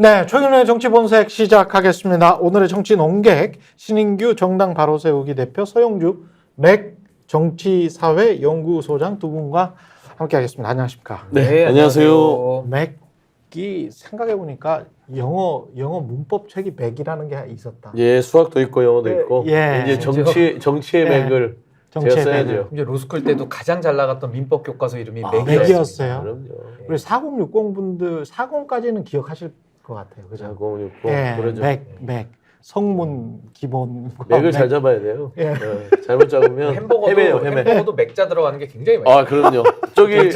네, 최근의 정치 본색 시작하겠습니다. 오늘의 정치 논객 신인규 정당 바로 세우기 대표 서영주 맥 정치사회 연구소장 두 분과 함께하겠습니다. 안녕하십니까? 네, 안녕하세요. 맥이 생각해 보니까 영어 문법 책이 맥이라는 게 있었다. 예, 수학도 있고 영어도 예, 있고 예. 이제 정치의 예. 맥을 정치의 제가 써야죠. 이제 로스쿨 때도 가장 잘 나갔던 민법 교과서 이름이 맥이었어요. 그럼요. 우리 4060 분들 40까지는 기억하실 것 같아요. 그죠? 4060 예, 그러죠. 맥 성문 기본 맥을 잘 잡아야 돼요. 예. 잘못 잡으면 헤매요. 햄버거도 맥자 들어가는 게 굉장히 많아요. 아, 그럼요. 저기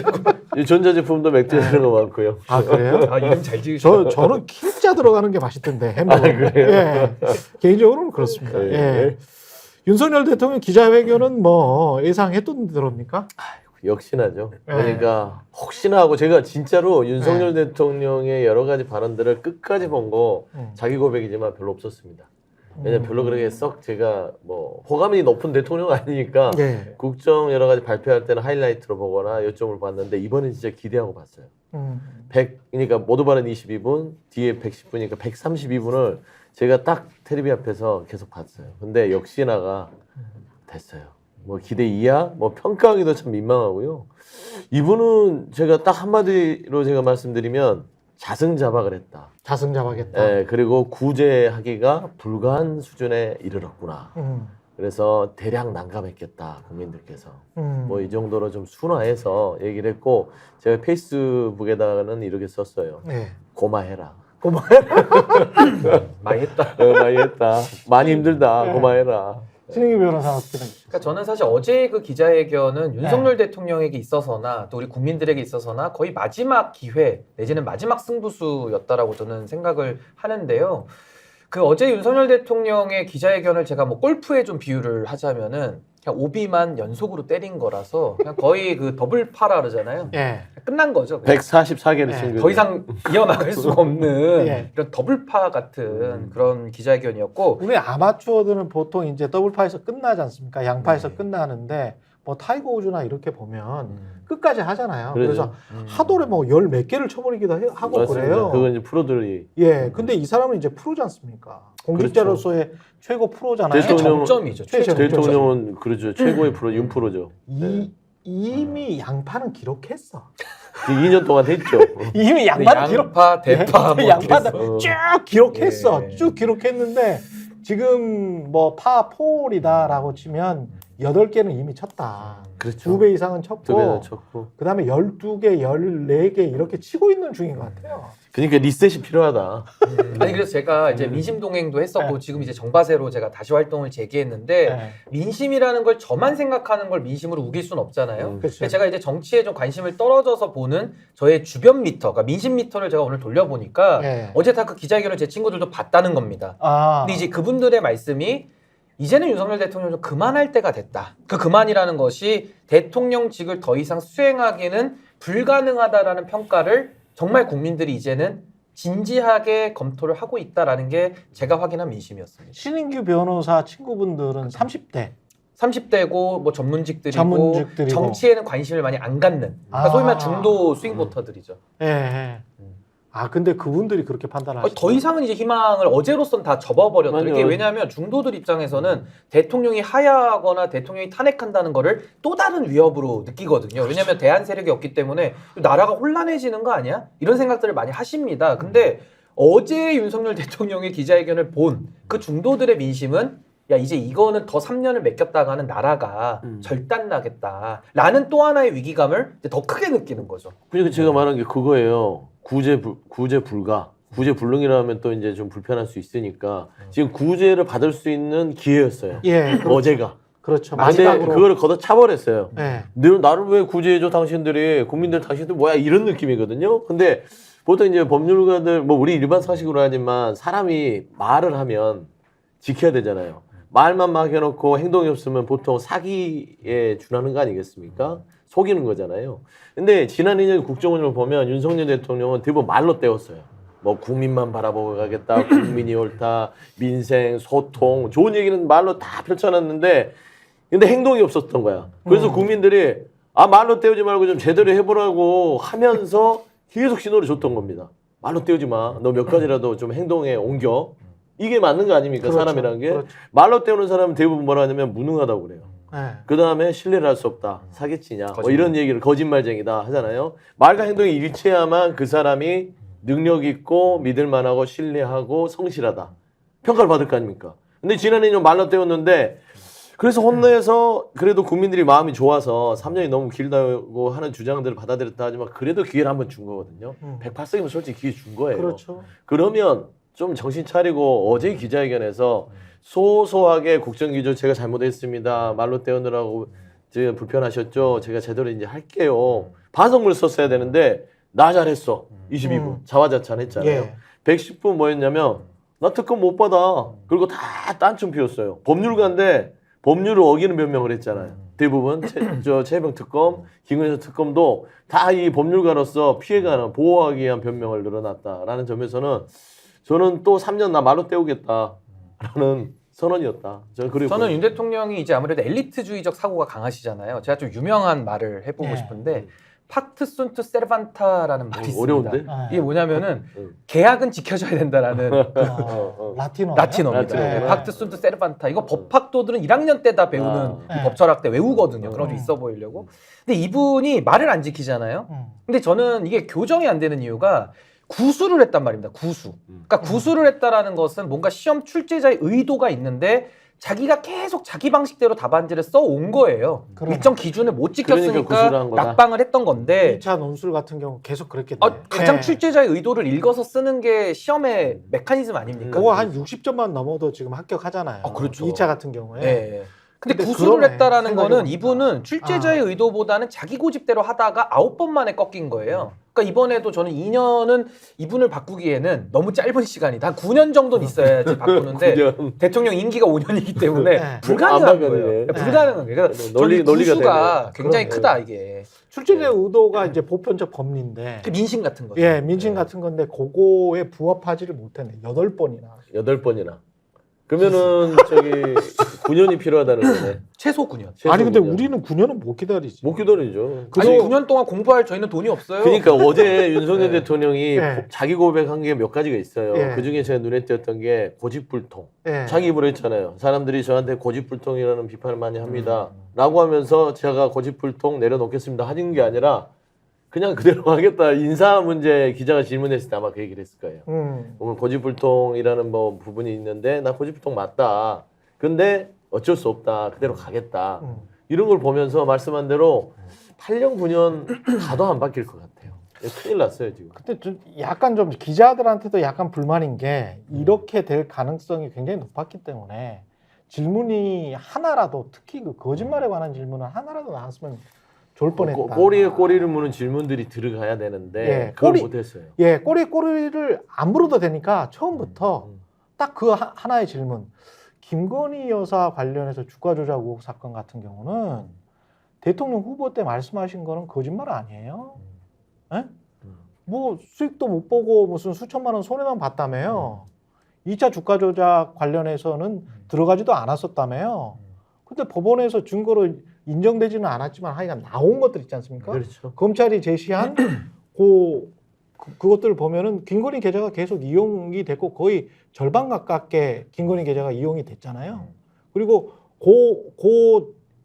이 전자제품도 맥주 들어가 많고요. 아 그래요? 아, 이름 잘 지으시죠. 저는 킬자 들어가는 게 맛있던데 햄버거. 그래요? 예. 개인적으로는 그렇습니다. 예. 예. 윤석열 대통령 기자회견은 뭐 예상했던 대로입니까? 역시나죠. 예. 그러니까 혹시나 하고 제가 진짜로 윤석열 대통령의 여러 가지 발언들을 끝까지 본 거 자기 고백이지만 별로 없었습니다. 왜냐면 별로 그렇게 썩 제가 뭐 호감이 높은 대통령 아니니까 예. 국정 여러 가지 발표할 때는 하이라이트로 보거나 요점을 봤는데 이번엔 진짜 기대하고 봤어요. 100, 그러니까 모두 발언 22분, 뒤에 110분이니까 132분을 제가 딱 텔레비 앞에서 계속 봤어요. 근데 역시나가 됐어요. 뭐 기대 이하, 뭐 평가하기도 참 민망하고요. 이분은 제가 딱 한마디로 제가 말씀드리면 자승자박을 했다. 자승자박했다. 예, 그리고 구제하기가 불가한 수준에 이르렀구나. 그래서 대략 난감했겠다 국민들께서. 뭐 이 정도로 좀 순화해서 얘기를 했고 제가 페이스북에다가는 이렇게 썼어요. 네. 고마해라. 많이 했다. 많이 했다. 많이 힘들다. 고마해라. 신인규 변호사 어떻게 생각하세요? 그러니까 저는 사실 어제 그 기자회견은 윤석열 대통령에게 있어서나 또 우리 국민들에게 있어서나 거의 마지막 기회 내지는 마지막 승부수였다라고 저는 생각을 하는데요. 그 어제 윤석열 대통령의 기자회견을 제가 뭐 골프에 좀 비유를 하자면은 그냥 오비만 연속으로 때린 거라서 그냥 거의 그 더블 파라 그러잖아요. 예. 끝난 거죠. 그냥. 144개를 네. 친구. 더 이상 이어나갈 수가 없는 예. 이런 더블파 같은 그런 기자회견이었고 우리 아마추어들은 보통 이제 더블파에서 끝나지 않습니까? 양파에서 끝나는데 뭐 타이거 우즈나 이렇게 보면 끝까지 하잖아요. 그러죠. 그래서 하도에 뭐 열 몇 개를 쳐버리기도 하고 맞습니다. 그래요. 그건 이제 프로들이 예, 근데 이 사람은 이제 프로지 않습니까? 공직자로서의 최고 프로잖아요. 대통령- 최정점이죠. 최정점. 대통령은 그러죠. 최고의 프로 윤프로죠. 이미 양파는 기록했어. 2년 동안 했죠. 이미 양파는 양파, 대파 뭐 양파는 그랬어. 쭉 기록했어. 예. 쭉 기록했는데 지금 뭐 파4이다라고 치면 8개는 이미 쳤다. 그렇죠. 2배 이상은 두 배는 쳤고 쳤고. 그다음에 12개, 14개 이렇게 치고 있는 중인 것 같아요. 그러니까 리셋이 필요하다. 아니 그래서 제가 이제 민심 동행도 했었고 네. 지금 이제 정바세로 제가 다시 활동을 재개했는데 네. 민심이라는 걸 저만 생각하는 걸 민심으로 우길 수는 없잖아요. 그렇죠. 근데 제가 이제 정치에 좀 관심을 떨어져서 보는 저의 주변 미터, 그러니까 민심 미터를 제가 오늘 돌려보니까 네. 어제 다 그 기자회견을 제 친구들도 봤다는 겁니다. 아, 근데 이제 그분들의 말씀이 이제는 윤석열 대통령 좀 그만할 때가 됐다. 그 그만이라는 것이 대통령직을 더 이상 수행하기는 불가능하다라는 평가를 정말 국민들이 이제는 진지하게 검토를 하고 있다라는 게 제가 확인한 민심이었습니다. 신인규 변호사 친구분들은 30대 30대고 뭐 전문직들이고 전문직들이고. 정치에는 관심을 많이 안 갖는 그러니까 소위 말하는 중도 스윙 보터들이죠. 예, 예. 아 근데 그분들이 그렇게 판단하시죠. 더 이상은 이제 희망을 어제로선 다 접어버렸다. 이게 맞아요. 왜냐하면 중도들 입장에서는 대통령이 하야하거나 대통령이 탄핵한다는 거를 또 다른 위협으로 느끼거든요. 왜냐하면 대한 세력이 없기 때문에 나라가 혼란해지는 거 아니야? 이런 생각들을 많이 하십니다. 근데 어제 윤석열 대통령의 기자회견을 본 그 중도들의 민심은 야 이제 이거는 더 3년을 맡겼다가는 나라가 절단나겠다 라는 또 하나의 위기감을 이제 더 크게 느끼는 거죠. 그러니까 제가 말한 게 그거예요. 구제 불가. 구제 불능이라면 또 이제 좀 불편할 수 있으니까 지금 구제를 받을 수 있는 기회였어요. 예, 어제가. 그렇죠. 근데 마지막으로. 그거를 걷어 차버렸어요. 예. 나를 왜 구제해줘 당신들이 국민들 당신들 뭐야 이런 느낌이거든요. 근데 보통 이제 법률가들 뭐 우리 일반 상식으로 하지만 사람이 말을 하면 지켜야 되잖아요. 말만 막 해놓고 행동이 없으면 보통 사기에 준하는 거 아니겠습니까? 속이는 거잖아요. 근데 지난 2년 국정원을 보면 윤석열 대통령은 대부분 말로 때웠어요. 뭐 국민만 바라보고 가겠다, 국민이 옳다, 민생, 소통, 좋은 얘기는 말로 다 펼쳐놨는데 근데 행동이 없었던 거야. 그래서 국민들이 말로 때우지 말고 좀 제대로 해보라고 하면서 계속 신호를 줬던 겁니다. 말로 때우지 마. 너 몇 가지라도 좀 행동에 옮겨. 이게 맞는 거 아닙니까? 그렇죠. 사람이란 게. 그렇죠. 말로 때우는 사람은 대부분 뭐라 하냐면 무능하다고 그래요. 네. 그 다음에 신뢰를 할 수 없다. 사기치냐. 뭐 거짓말. 이런 얘기를 거짓말쟁이다 하잖아요. 말과 행동이 일치해야만 그 사람이 능력 있고 믿을 만하고 신뢰하고 성실하다. 평가를 받을 거 아닙니까? 근데 지난해 좀 말로 때웠는데 그래서 혼내서 그래도 국민들이 마음이 좋아서 3년이 너무 길다고 하는 주장들을 받아들였다 하지만 그래도 기회를 한번 준 거거든요. 108석이면 솔직히 기회 준 거예요. 그렇죠. 그러면 좀 정신 차리고 어제 기자회견에서 소소하게 국정기조 제가 잘못했습니다. 말로 때우느라고 제가 불편하셨죠. 제가 제대로 이제 할게요. 반성문을 썼어야 되는데 나 잘했어. 22분 자화자찬했잖아요. 예. 110분 뭐였냐면 나 특검 못 받아. 그리고 다 딴춤 피웠어요. 법률가인데 법률을 어기는 변명을 했잖아요. 대부분 최병 특검, 김근혜 특검도 다 이 법률가로서 피해가는 보호하기 위한 변명을 늘어났다라는 점에서는 저는 또 3년 나 말로 때우겠다라는 선언이었다. 저는 윤 대통령이 이제 아무래도 엘리트주의적 사고가 강하시잖아요. 제가 좀 유명한 말을 해보고 예. 싶은데 팍트 순투 세르반타라는 말이 있습니다. 어려운데? 이게 뭐냐면은 응. 계약은 지켜줘야 된다라는 라틴어. 라틴어입니다. 라틴어구나. 팍트 순투 세르반타. 이거 법학도들은 1학년 때 다 배우는 아. 이 법철학 때 외우거든요. 그런 게 있어 보이려고. 근데 이분이 말을 안 지키잖아요. 근데 저는 이게 교정이 안 되는 이유가 구술을 했단 말입니다. 구수. 그러니까 구술을 했다라는 것은 뭔가 시험 출제자의 의도가 있는데 자기가 계속 자기 방식대로 답안지를 써온 거예요. 그러네. 일정 기준을 못 그러니까 구술을 지켰으니까 한 거다. 낙방을 했던 건데 2차 논술 같은 경우 계속 그랬겠네. 가장 예. 출제자의 의도를 읽어서 쓰는 게 시험의 메커니즘 아닙니까? 그거 한 60점만 넘어도 지금 합격하잖아요. 아, 그렇죠. 2차 같은 경우에. 예. 근데 근데 구술을 그러네. 했다라는 거는 생각해보니까. 이분은 출제자의 의도보다는 자기 고집대로 하다가 9번 만에 꺾인 거예요. 그러니까 이번에도 저는 2년은 이분을 바꾸기에는 너무 짧은 시간이다. 한 9년 정도는 있어야지 바꾸는데 9년. 대통령 임기가 5년이기 때문에 네. 불가능한 안 거예요. 바뀌네. 불가능한 거예요. 그래서 논리가 구수가 되네. 굉장히 그럼, 크다 이게. 출제자의 의도가 이제 보편적 법리인데. 그 민심 같은 거죠. 예, 민심 같은 건데 그거에 부합하지를 못했네. 8번이나. 8번이나. 그러면은 저기 9년이 필요하다는 거네. 최소 9년. 최소 아니 근데 9년. 우리는 9년은 못 기다리지. 못 기다리죠. 아니 9년 동안 공부할 저희는 돈이 없어요. 그러니까 어제 윤석열 네. 대통령이 네. 자기 고백한 게 몇 가지가 있어요. 네. 그중에 제가 눈에 띄었던 게 고집불통. 예. 자기 입으로 했잖아요. 사람들이 저한테 고집불통이라는 비판을 많이 합니다. 라고 하면서 제가 고집불통 내려놓겠습니다. 하는 게 아니라 그냥 그대로 하겠다. 인사 문제 기자가 질문했을 때 아마 그 얘기를 했을 거예요. 오늘 고집불통이라는 뭐 부분이 있는데 나 고집불통 맞다. 근데 어쩔 수 없다. 그대로 가겠다. 이런 걸 보면서 말씀한 대로 8년 9년 가도 안 바뀔 것 같아요. 큰일 났어요 지금. 근데 좀 약간 좀 기자들한테도 약간 불만인 게 이렇게 될 가능성이 굉장히 높았기 때문에 질문이 하나라도 특히 그 거짓말에 관한 질문은 하나라도 나왔으면 좋을 뻔했다. 꼬리에 꼬리를 무는 질문들이 들어가야 되는데 예, 그걸 꼬리- 못했어요. 예, 꼬리를 안 물어도 되니까 처음부터 딱 그 하나의 질문. 김건희 여사 관련해서 주가 조작 의혹 사건 같은 경우는 대통령 후보 때 말씀하신 거는 거짓말 아니에요? 예? 뭐 수익도 못 보고 무슨 수천만 원 손해만 봤다며요. 2차 주가 조작 관련해서는 들어가지도 않았었다며요. 근데 법원에서 증거로 인정되지는 않았지만 하여간 나온 것들 있지 않습니까? 그렇죠. 검찰이 제시한 그것들을 보면은 김건희 계좌가 계속 이용이 됐고 거의 절반 가깝게 김건희 계좌가 이용이 됐잖아요. 그리고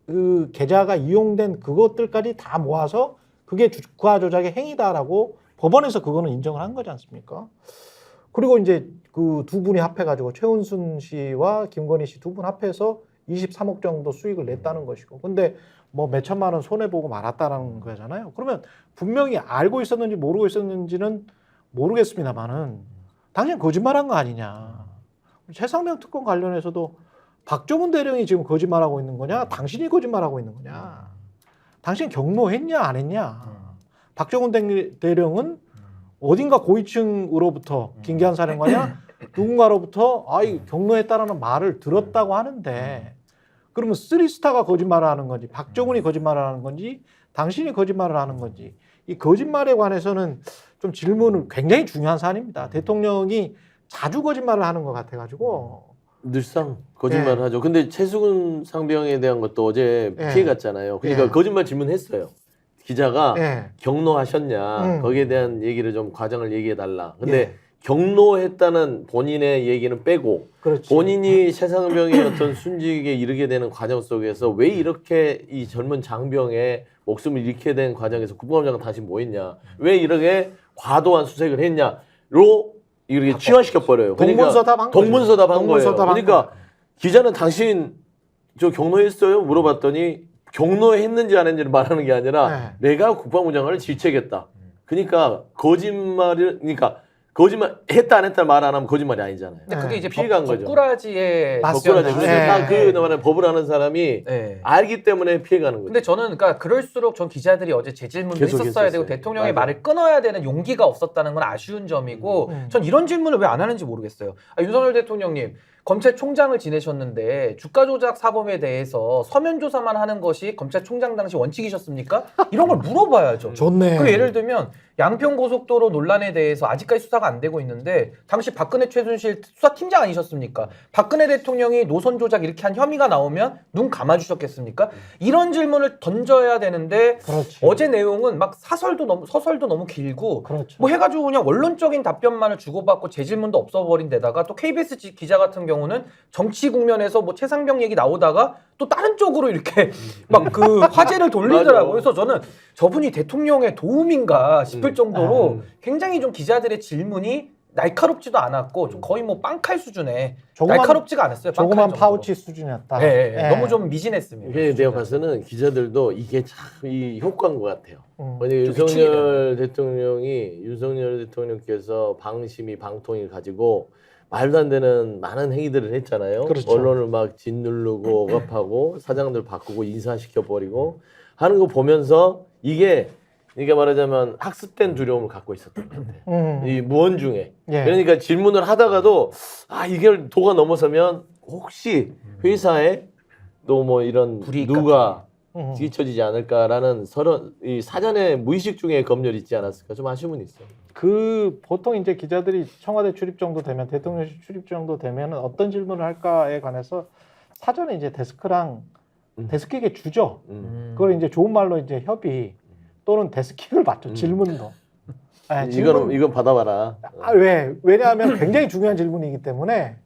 그 계좌가 이용된 그것들까지 다 모아서 그게 주가 조작의 행위다라고 법원에서 그거는 인정을 한 거지 않습니까? 그리고 이제 그 두 분이 합해가지고 최은순 씨와 김건희 씨 두 분 합해서 23억 정도 수익을 냈다는 것이고, 근데 뭐 몇 천만 원 손해 보고 말았다라는 거잖아요. 그러면 분명히 알고 있었는지 모르고 있었는지는 모르겠습니다만은 당신 거짓말한 거 아니냐. 최상병 특검 관련해서도 박정훈 대령이 지금 거짓말하고 있는 거냐, 당신이 거짓말하고 있는 거냐, 당신 경로했냐 안 했냐. 박정훈 대령은 어딘가 고위층으로부터 김기한 사령관이나 누군가로부터 경로했다라는 말을 들었다고 하는데, 그러면 쓰리스타가 거짓말을 하는 건지 박정훈이 거짓말을 하는 건지 당신이 거짓말을 하는 건지, 이 거짓말에 관해서는 좀 질문은 굉장히 중요한 사안입니다. 대통령이 자주 거짓말을 하는 것 같아가지고. 늘상 거짓말을 하죠. 근데 최수근 상병에 대한 것도 어제 예. 피해 갔잖아요. 그러니까 예. 거짓말 질문했어요. 기자가 예. 경로하셨냐 거기에 대한 얘기를 좀 과정을 얘기해 달라. 근데 예. 경로했다는 본인의 얘기는 빼고 그렇지. 본인이 최상병의 어떤 순직에 이르게 되는 과정 속에서 왜 이렇게 이 젊은 장병의 목숨을 잃게 된 과정에서 국방부장관 다시 뭐 했냐, 왜 이렇게 과도한 수색을 했냐로 이렇게 취하시켜 버려요. 동문서답한 거죠. 동문서답한 거예요. 동문서답한 그러니까 기자는 당신 저 경로했어요? 물어봤더니 경로했는지 안 했는지를 말하는 게 아니라 내가 국방부 장관을 질책했다. 그러니까 거짓말 했다 안 했다 말 안 하면 거짓말이 아니잖아요. 근데 그게 이제 피해간 거죠. 법꾸라지의 맞습니다. 법꾸라지. 법이었죠. 그래서 예. 딱그 말에 법을 하는 사람이 예. 알기 때문에 피해가는 거죠. 근데 저는 그러니까 그럴수록 전 기자들이 어제 재질문도 계속 했었어야 했었어요. 되고 대통령의 맞아요. 말을 끊어야 되는 용기가 없었다는 건 아쉬운 점이고 전 이런 질문을 왜 안 하는지 모르겠어요. 윤석열 대통령님 검찰총장을 지내셨는데 주가 조작 사범에 대해서 서면 조사만 하는 것이 검찰총장 당시 원칙이셨습니까? 이런 걸 물어봐야죠. 좋네. 그 예를 들면 양평 고속도로 논란에 대해서 아직까지 수사가 안 되고 있는데 당시 박근혜 최순실 수사팀장 아니셨습니까? 박근혜 대통령이 노선 조작 이렇게 한 혐의가 나오면 눈 감아주셨겠습니까? 이런 질문을 던져야 되는데 그렇지. 어제 내용은 막 서설도 너무 길고 그렇죠. 뭐 해가지고 그냥 원론적인 답변만을 주고받고 재질문도 없어버린 데다가 또 KBS 기자 같은 경우는 정치 국면에서 뭐 최상병 얘기 나오다가 또 다른 쪽으로 이렇게 막 그 화제를 돌리더라고요. 그래서 저는 저분이 대통령의 도움인가 싶을 정도로 굉장히 좀 기자들의 질문이 날카롭지도 않았고 좀 거의 뭐 빵칼 수준의 날카롭지가 않았어요. 빵칼 조그만 정도. 파우치 수준이었다. 네, 예. 너무 좀 미진했습니다. 이게 내가 봐서는 기자들도 이게 참 이 효과인 것 같아요. 만약에 좀 윤석열 대통령께서 방심이 방통을 가지고 말도 안 되는 많은 행위들을 했잖아요. 그렇죠. 언론을 막 짓누르고 억압하고 사장들 바꾸고 인사시켜 버리고 하는 거 보면서 이게 말하자면 학습된 두려움을 갖고 있었던 것 같아요. 이 무언 중에. 예. 그러니까 질문을 하다가도 이게 도가 넘어서면 혹시 회사에 또 뭐 이런 불이익 누가 뒤처지지 않을까라는 이 사전에 무의식 중에 검열이 있지 않았을까 좀 아쉬움은 있어요. 그 보통 이제 기자들이 청와대 출입 정도 되면 대통령실 출입 정도 되면은 어떤 질문을 할까에 관해서 사전에 이제 데스크랑 데스크에게 주죠. 그걸 이제 좋은 말로 이제 협의 또는 데스킹을 받죠. 질문도. 네, 이건 받아봐라. 왜냐하면 굉장히 중요한 질문이기 때문에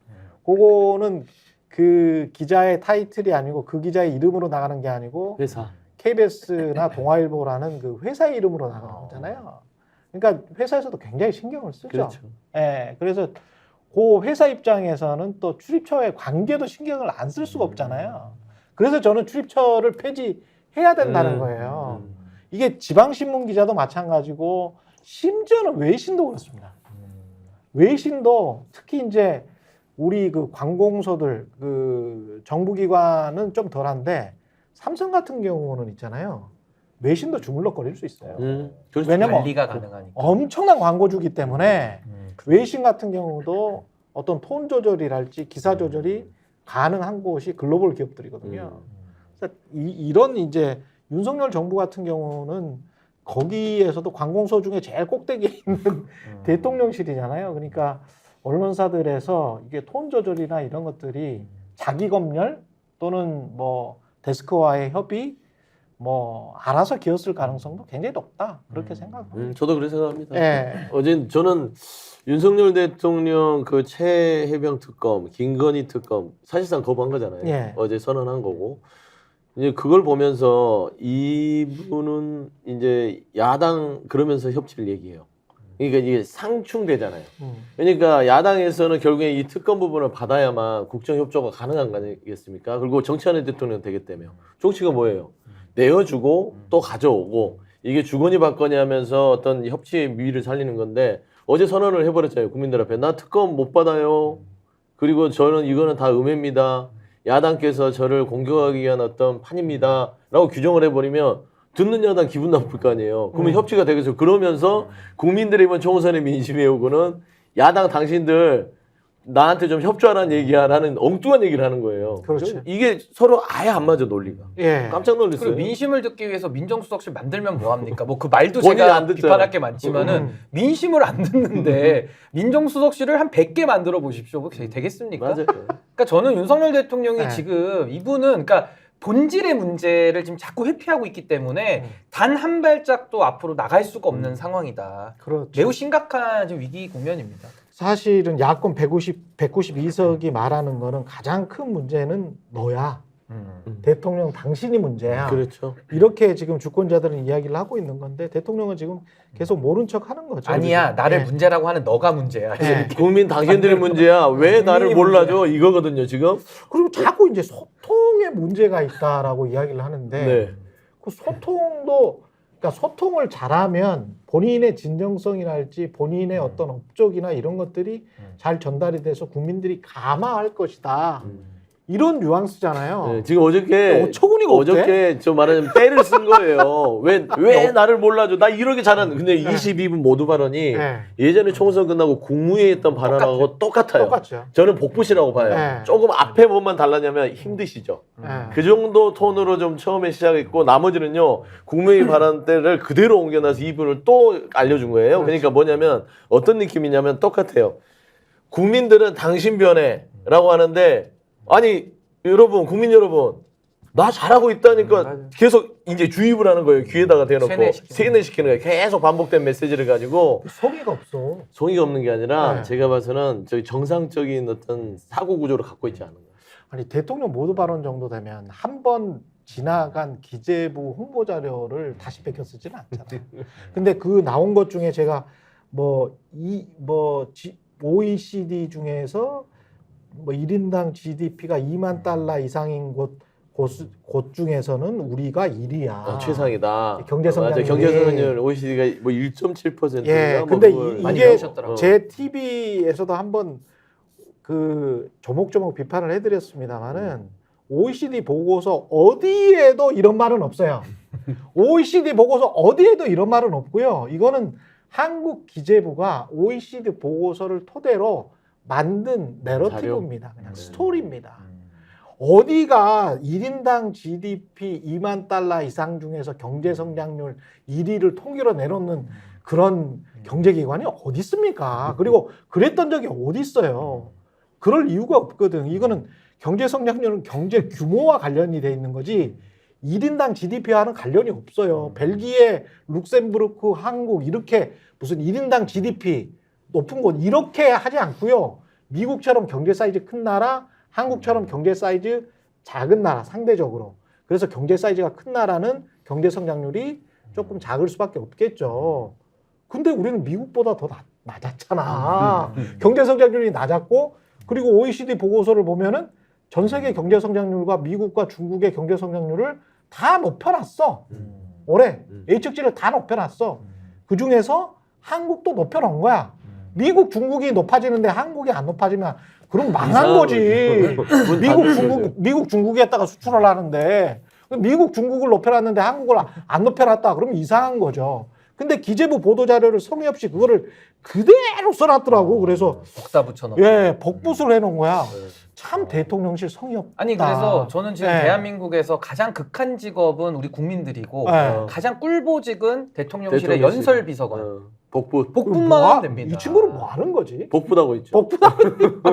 그거는 그 기자의 타이틀이 아니고 그 기자의 이름으로 나가는 게 아니고 회사. KBS나 동아일보라는 그 회사의 이름으로 나가는 거잖아요. 그러니까 회사에서도 굉장히 신경을 쓰죠. 그렇죠. 예, 그래서 그 회사 입장에서는 또 출입처의 관계도 신경을 안 쓸 수가 없잖아요. 그래서 저는 출입처를 폐지해야 된다는 거예요. 이게 지방신문 기자도 마찬가지고 심지어는 외신도 그렇습니다. 외신도 특히 이제 우리 그 관공서들 그 정부기관은 좀 덜한데 삼성 같은 경우는 있잖아요. 외신도 주물럭거릴 수 있어요. 그렇죠. 왜냐면 관리가 가능하니까. 엄청난 광고주기 때문에 외신 같은 경우도 어떤 톤 조절이랄지 기사 조절이 가능한 곳이 글로벌 기업들이거든요. 그래서 이런 이제 윤석열 정부 같은 경우는 거기에서도 관공서 중에 제일 꼭대기에 있는 대통령실이잖아요. 그러니까 언론사들에서 이게 톤 조절이나 이런 것들이 자기 검열 또는 뭐 데스크와의 협의 뭐 알아서 기었을 가능성도 굉장히 높다 그렇게 생각합니다. 저도 그렇게 생각합니다. 예. 어제 저는 윤석열 대통령 그 최해병 특검, 김건희 특검 사실상 거부한 거잖아요. 예. 어제 선언한 거고 이제 그걸 보면서 이분은 이제 야당 그러면서 협치를 얘기해요. 그러니까 이게 상충되잖아요. 그러니까 야당에서는 결국에 이 특검 부분을 받아야만 국정협조가 가능한 거 아니겠습니까? 그리고 정치하는 대통령 되겠다며. 정치가 뭐예요? 내어주고 또 가져오고 이게 주거니 받거니 하면서 어떤 협치의 미를 살리는 건데 어제 선언을 해버렸잖아요. 국민들 앞에. 나 특검 못 받아요. 그리고 저는 이거는 다 음해입니다. 야당께서 저를 공격하기 위한 어떤 판입니다. 라고 규정을 해버리면 듣는 야당 기분 나쁠 거 아니에요. 그러면 협치가 되겠죠. 그러면서 국민들의 이번 총선의 민심에 오고는 야당 당신들 나한테 좀 협조하라는 얘기야라는 엉뚱한 얘기를 하는 거예요. 그렇죠. 이게 서로 아예 안 맞아 논리가. 예. 깜짝 놀랐어요. 그리고 민심을 듣기 위해서 민정수석실 만들면 뭐합니까? 뭐 그 말도 본인이 제가 안 듣잖아. 비판할 게 많지만은 민심을 안 듣는데 민정수석실을 한 100개 만들어 보십시오. 그게 되겠습니까? 맞아요. 그러니까 저는 윤석열 대통령이 네. 지금 이분은 그러니까 본질의 문제를 지금 자꾸 회피하고 있기 때문에 단 한 발짝도 앞으로 나갈 수가 없는 상황이다. 그렇죠. 매우 심각한 지금 위기 국면입니다. 사실은 야권 192석이 말하는 거는 가장 큰 문제는 너야. 대통령 당신이 문제야. 그렇죠. 이렇게 지금 주권자들은 이야기를 하고 있는 건데 대통령은 지금 계속 모른 척 하는 거죠. 아니야, 나를 네. 문제라고 하는 너가 문제야. 네. 국민 당신들의 문제야. 왜 나를 몰라줘? 이거거든요, 지금. 그리고 자꾸 이제 소통에 문제가 있다라고 이야기를 하는데 네. 그 소통도 그러니까 소통을 잘하면 본인의 진정성이랄지 본인의 어떤 업적이나 이런 것들이 잘 전달이 돼서 국민들이 감화할 것이다. 이런 뉘앙스잖아요. 네, 지금 어저께 어처구니가 없대? 어저께 저 말하자면 때를 쓴 거예요. 왜 나를 몰라줘? 나 이렇게 잘하는. 근데 22분 모두 발언이 네. 예전에 총선 끝나고 국무회의 했던 발언하고 똑같아요. 똑같죠. 저는 복붙이라고 봐요. 네. 조금 앞에 뭐만 달라냐면 힘드시죠. 네. 그 정도 톤으로 좀 처음에 시작했고 나머지는요 국무회의 발언 때를 그대로 옮겨놔서 이분을 또 알려준 거예요. 그러니까 뭐냐면 어떤 느낌이냐면 똑같아요. 국민들은 당신 변해라고 하는데 아니 여러분 국민 여러분 나 잘하고 있다니까 계속 이제 주입을 하는 거예요. 귀에다가 대놓고 세뇌시키는 거예요. 계속 반복된 메시지를 가지고 성의가 없어. 성의가 없는 게 아니라 네. 제가 봐서는 저희 정상적인 어떤 사고 구조를 갖고 있지 않은 거예요. 아니 대통령 모두 발언 정도 되면 한 번 지나간 기재부 홍보 자료를 다시 베껴 쓰지는 않잖아요. 근데 그 나온 것 중에 제가 OECD 중에서 뭐 1인당 GDP가 2만 달러 이상인 곳 중에서는 우리가 1위야. 최상이다. 경제 성장률이. 맞아. 경제 성장률 OECD가 뭐 1.7%인가. 예. 근데 많이 이게 배우셨더라고요. 제 TV에서도 한번 그 조목조목 비판을 해드렸습니다만은 OECD 보고서 어디에도 이런 말은 없어요. OECD 보고서 어디에도 이런 말은 없고요. 이거는 한국 기재부가 OECD 보고서를 토대로 만든 내러티브입니다. 그냥 스토리입니다. 어디가 1인당 GDP 2만 달러 이상 중에서 경제 성장률 1위를 통계로 내놓는 그런 경제기관이 어디 있습니까? 그리고 그랬던 적이 어디 있어요? 그럴 이유가 없거든. 이거는 경제 성장률은 경제 규모와 관련이 돼 있는 거지 1인당 GDP와는 관련이 없어요. 벨기에, 룩셈부르크, 한국 이렇게 무슨 1인당 GDP 높은 곳 이렇게 하지 않고요. 미국처럼 경제 사이즈 큰 나라, 한국처럼 경제 사이즈 작은 나라 상대적으로. 그래서 경제 사이즈가 큰 나라는 경제 성장률이 조금 작을 수밖에 없겠죠. 근데 우리는 미국보다 더 낮았잖아. 경제 성장률이 낮았고 그리고 OECD 보고서를 보면은 전 세계 경제 성장률과 미국과 중국의 경제 성장률을 다 높여놨어. 올해 H축지를 다 높여놨어. 그 중에서 한국도 높여놓은 거야. 미국, 중국이 높아지는데 한국이 안 높아지면 그럼 망한 거지. 미국, 중국에다가 수출을 하는데 미국, 중국을 높여놨는데 한국을 안 높여놨다. 그러면 이상한 거죠. 근데 기재부 보도자료를 성의 없이 그거를 그대로 써놨더라고. 그래서 복사 붙여넣고. 예, 복붙을 해놓은 거야. 참 대통령실 성의 없다. 아니 그래서 저는 지금 네. 대한민국에서 가장 극한 직업은 우리 국민들이고 네. 가장 꿀보직은 대통령실의 대통령실. 연설비서관. 복붙. 복붙만 하면 됩니다. 이 친구는 뭐 하는 거지? 복붙하고 있죠. 복붙.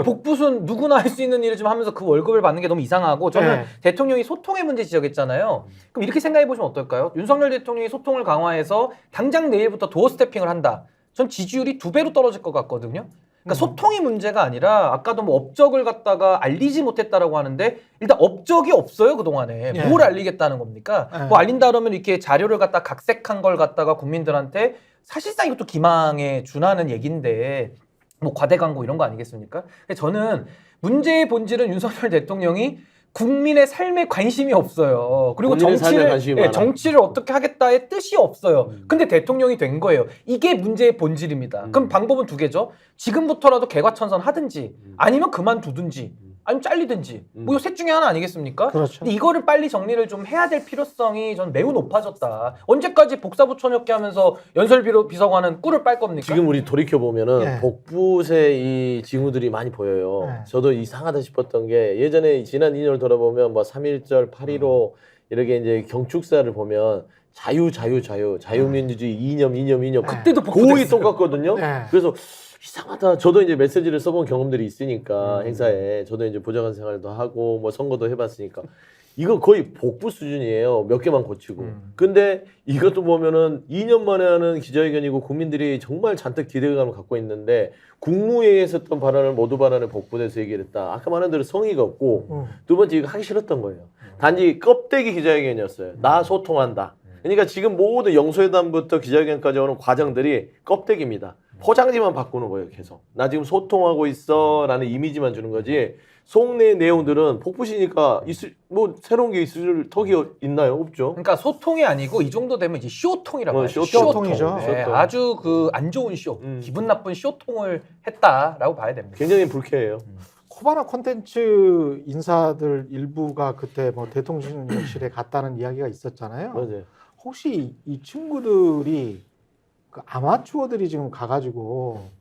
복붙은 누구나 할 수 있는 일을 좀 하면서 그 월급을 받는 게 너무 이상하고 저는 네. 대통령이 소통의 문제 지적했잖아요. 그럼 이렇게 생각해 보시면 어떨까요? 윤석열 대통령이 소통을 강화해서 당장 내일부터 도어 스태핑을 한다. 전 지지율이 2배로 떨어질 것 같거든요. 그러니까 소통이 문제가 아니라 아까도 뭐 업적을 갖다가 알리지 못했다라고 하는데 일단 업적이 없어요 그동안에. 예. 뭘 알리겠다는 겁니까? 예. 뭐 알린다 그러면 이렇게 자료를 갖다 각색한 걸 갖다가 국민들한테 사실상 이것도 기망에 준하는 얘기인데 뭐 과대 광고 이런 거 아니겠습니까? 근데 저는 문제의 본질은 윤석열 대통령이 국민의 삶에 관심이 없어요. 그리고 본인의 삶에 관심이 많아. 정치를 어떻게 하겠다의 뜻이 없어요. 근데 대통령이 된 거예요. 이게 문제의 본질입니다. 그럼 방법은 두 개죠. 지금부터라도 개과천선 하든지 아니면 그만두든지 아니면 잘리든지 뭐 이 셋 중에 하나 아니겠습니까? 그렇죠. 근데 이거를 빨리 정리를 좀 해야 될 필요성이 전 매우 높아졌다. 언제까지 복사부처넣기 하면서 연설비서관은 꿀을 빨 겁니까? 지금 우리 돌이켜 보면은 예. 복붙의 이 징후들이 많이 보여요. 예. 저도 이상하다 싶었던 게 예전에 지난 2년을 돌아보면 뭐 3.1절, 8.15 이렇게 이제 경축사를 보면 자유민주주의 이념 그때도 거의 복붙했어요. 똑같거든요. 네. 그래서 이상하다. 저도 이제 메시지를 써본 경험들이 있으니까 행사에 저도 이제 보좌관 생활도 하고 뭐 선거도 해봤으니까 이거 거의 복부 수준이에요. 몇 개만 고치고. 근데 이것도 보면은 2년 만에 하는 기자회견이고 국민들이 정말 잔뜩 기대감을 갖고 있는데 국무회의에서 했던 발언을 모두 발언에 복부돼서 얘기를 했다. 아까 말한 대로 성의가 없고 두 번째 이거 하기 싫었던 거예요. 단지 껍데기 기자회견이었어요. 나 소통한다. 그러니까 지금 모든 영수회담부터 기자회견까지 오는 과정들이 껍데기입니다. 포장지만 바꾸는 거예요, 계속. 나 지금 소통하고 있어 라는 이미지만 주는 거지. 속내 내용들은 복부시니까 뭐 새로운 게 있을 턱이 있나요? 없죠. 그러니까 소통이 아니고 이 정도 되면 이제 쇼통이라고 하죠. 쇼통이죠. 네, 쇼통. 아주 그 안 좋은 쇼, 기분 나쁜 쇼통을 했다라고 봐야 됩니다. 굉장히 불쾌해요. 코바나 콘텐츠 인사들 일부가 그때 뭐 대통령실에 갔다는 이야기가 있었잖아요. 맞아요. 혹시 이 친구들이 그 아마추어들이 지금 가가지고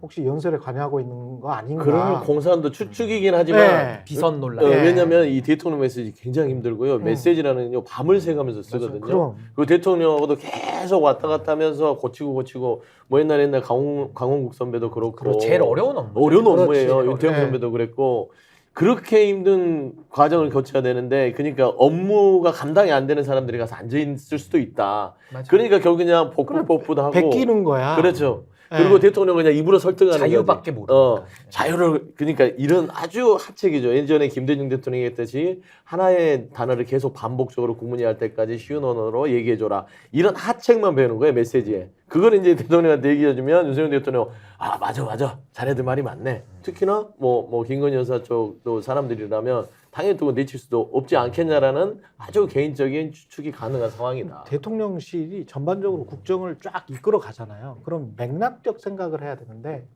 혹시 연설에 관여하고 있는 거 아닌가? 그런 공산도 추측이긴 하지만 네. 비선 논란. 네. 왜냐하면 이 대통령 메시지 굉장히 힘들고요. 메시지라는 요 밤을 새가면서 쓰거든요. 그럼. 그리고 대통령하고도 계속 왔다 갔다 하면서 고치고 뭐 옛날 강원국 선배도 그렇고 그리고 제일 어려운 업무. 어려운 그렇지. 업무예요. 윤태영 네. 선배도 그랬고 그렇게 힘든 과정을 거쳐야 되는데 그러니까 업무가 감당이 안 되는 사람들이 가서 앉아 있을 수도 있다. 맞아요. 그러니까 결국 그냥 복부도 하고 베끼는 거야. 그렇죠. 네. 그리고 대통령은 그냥 입으로 설득하는 자유밖에 거지. 모르는 자유를 그러니까 이런 아주 하책이죠. 예전에 김대중 대통령이 했듯이 하나의 단어를 계속 반복적으로 국문이 할 때까지 쉬운 언어로 얘기해줘라. 이런 하책만 배우는 거예요, 메시지에. 그걸 이제 대통령한테 얘기해주면 윤석열 대통령 아 맞아 자네들 말이 맞네. 특히나 뭐 김건희 여사 쪽도 사람들이라면 당연히 또 내칠 수도 없지 않겠냐라는 아주 개인적인 추측이 가능한 상황이다. 대통령실이 전반적으로 국정을 쫙 이끌어 가잖아요. 그럼 맥락적 생각을 해야 되는데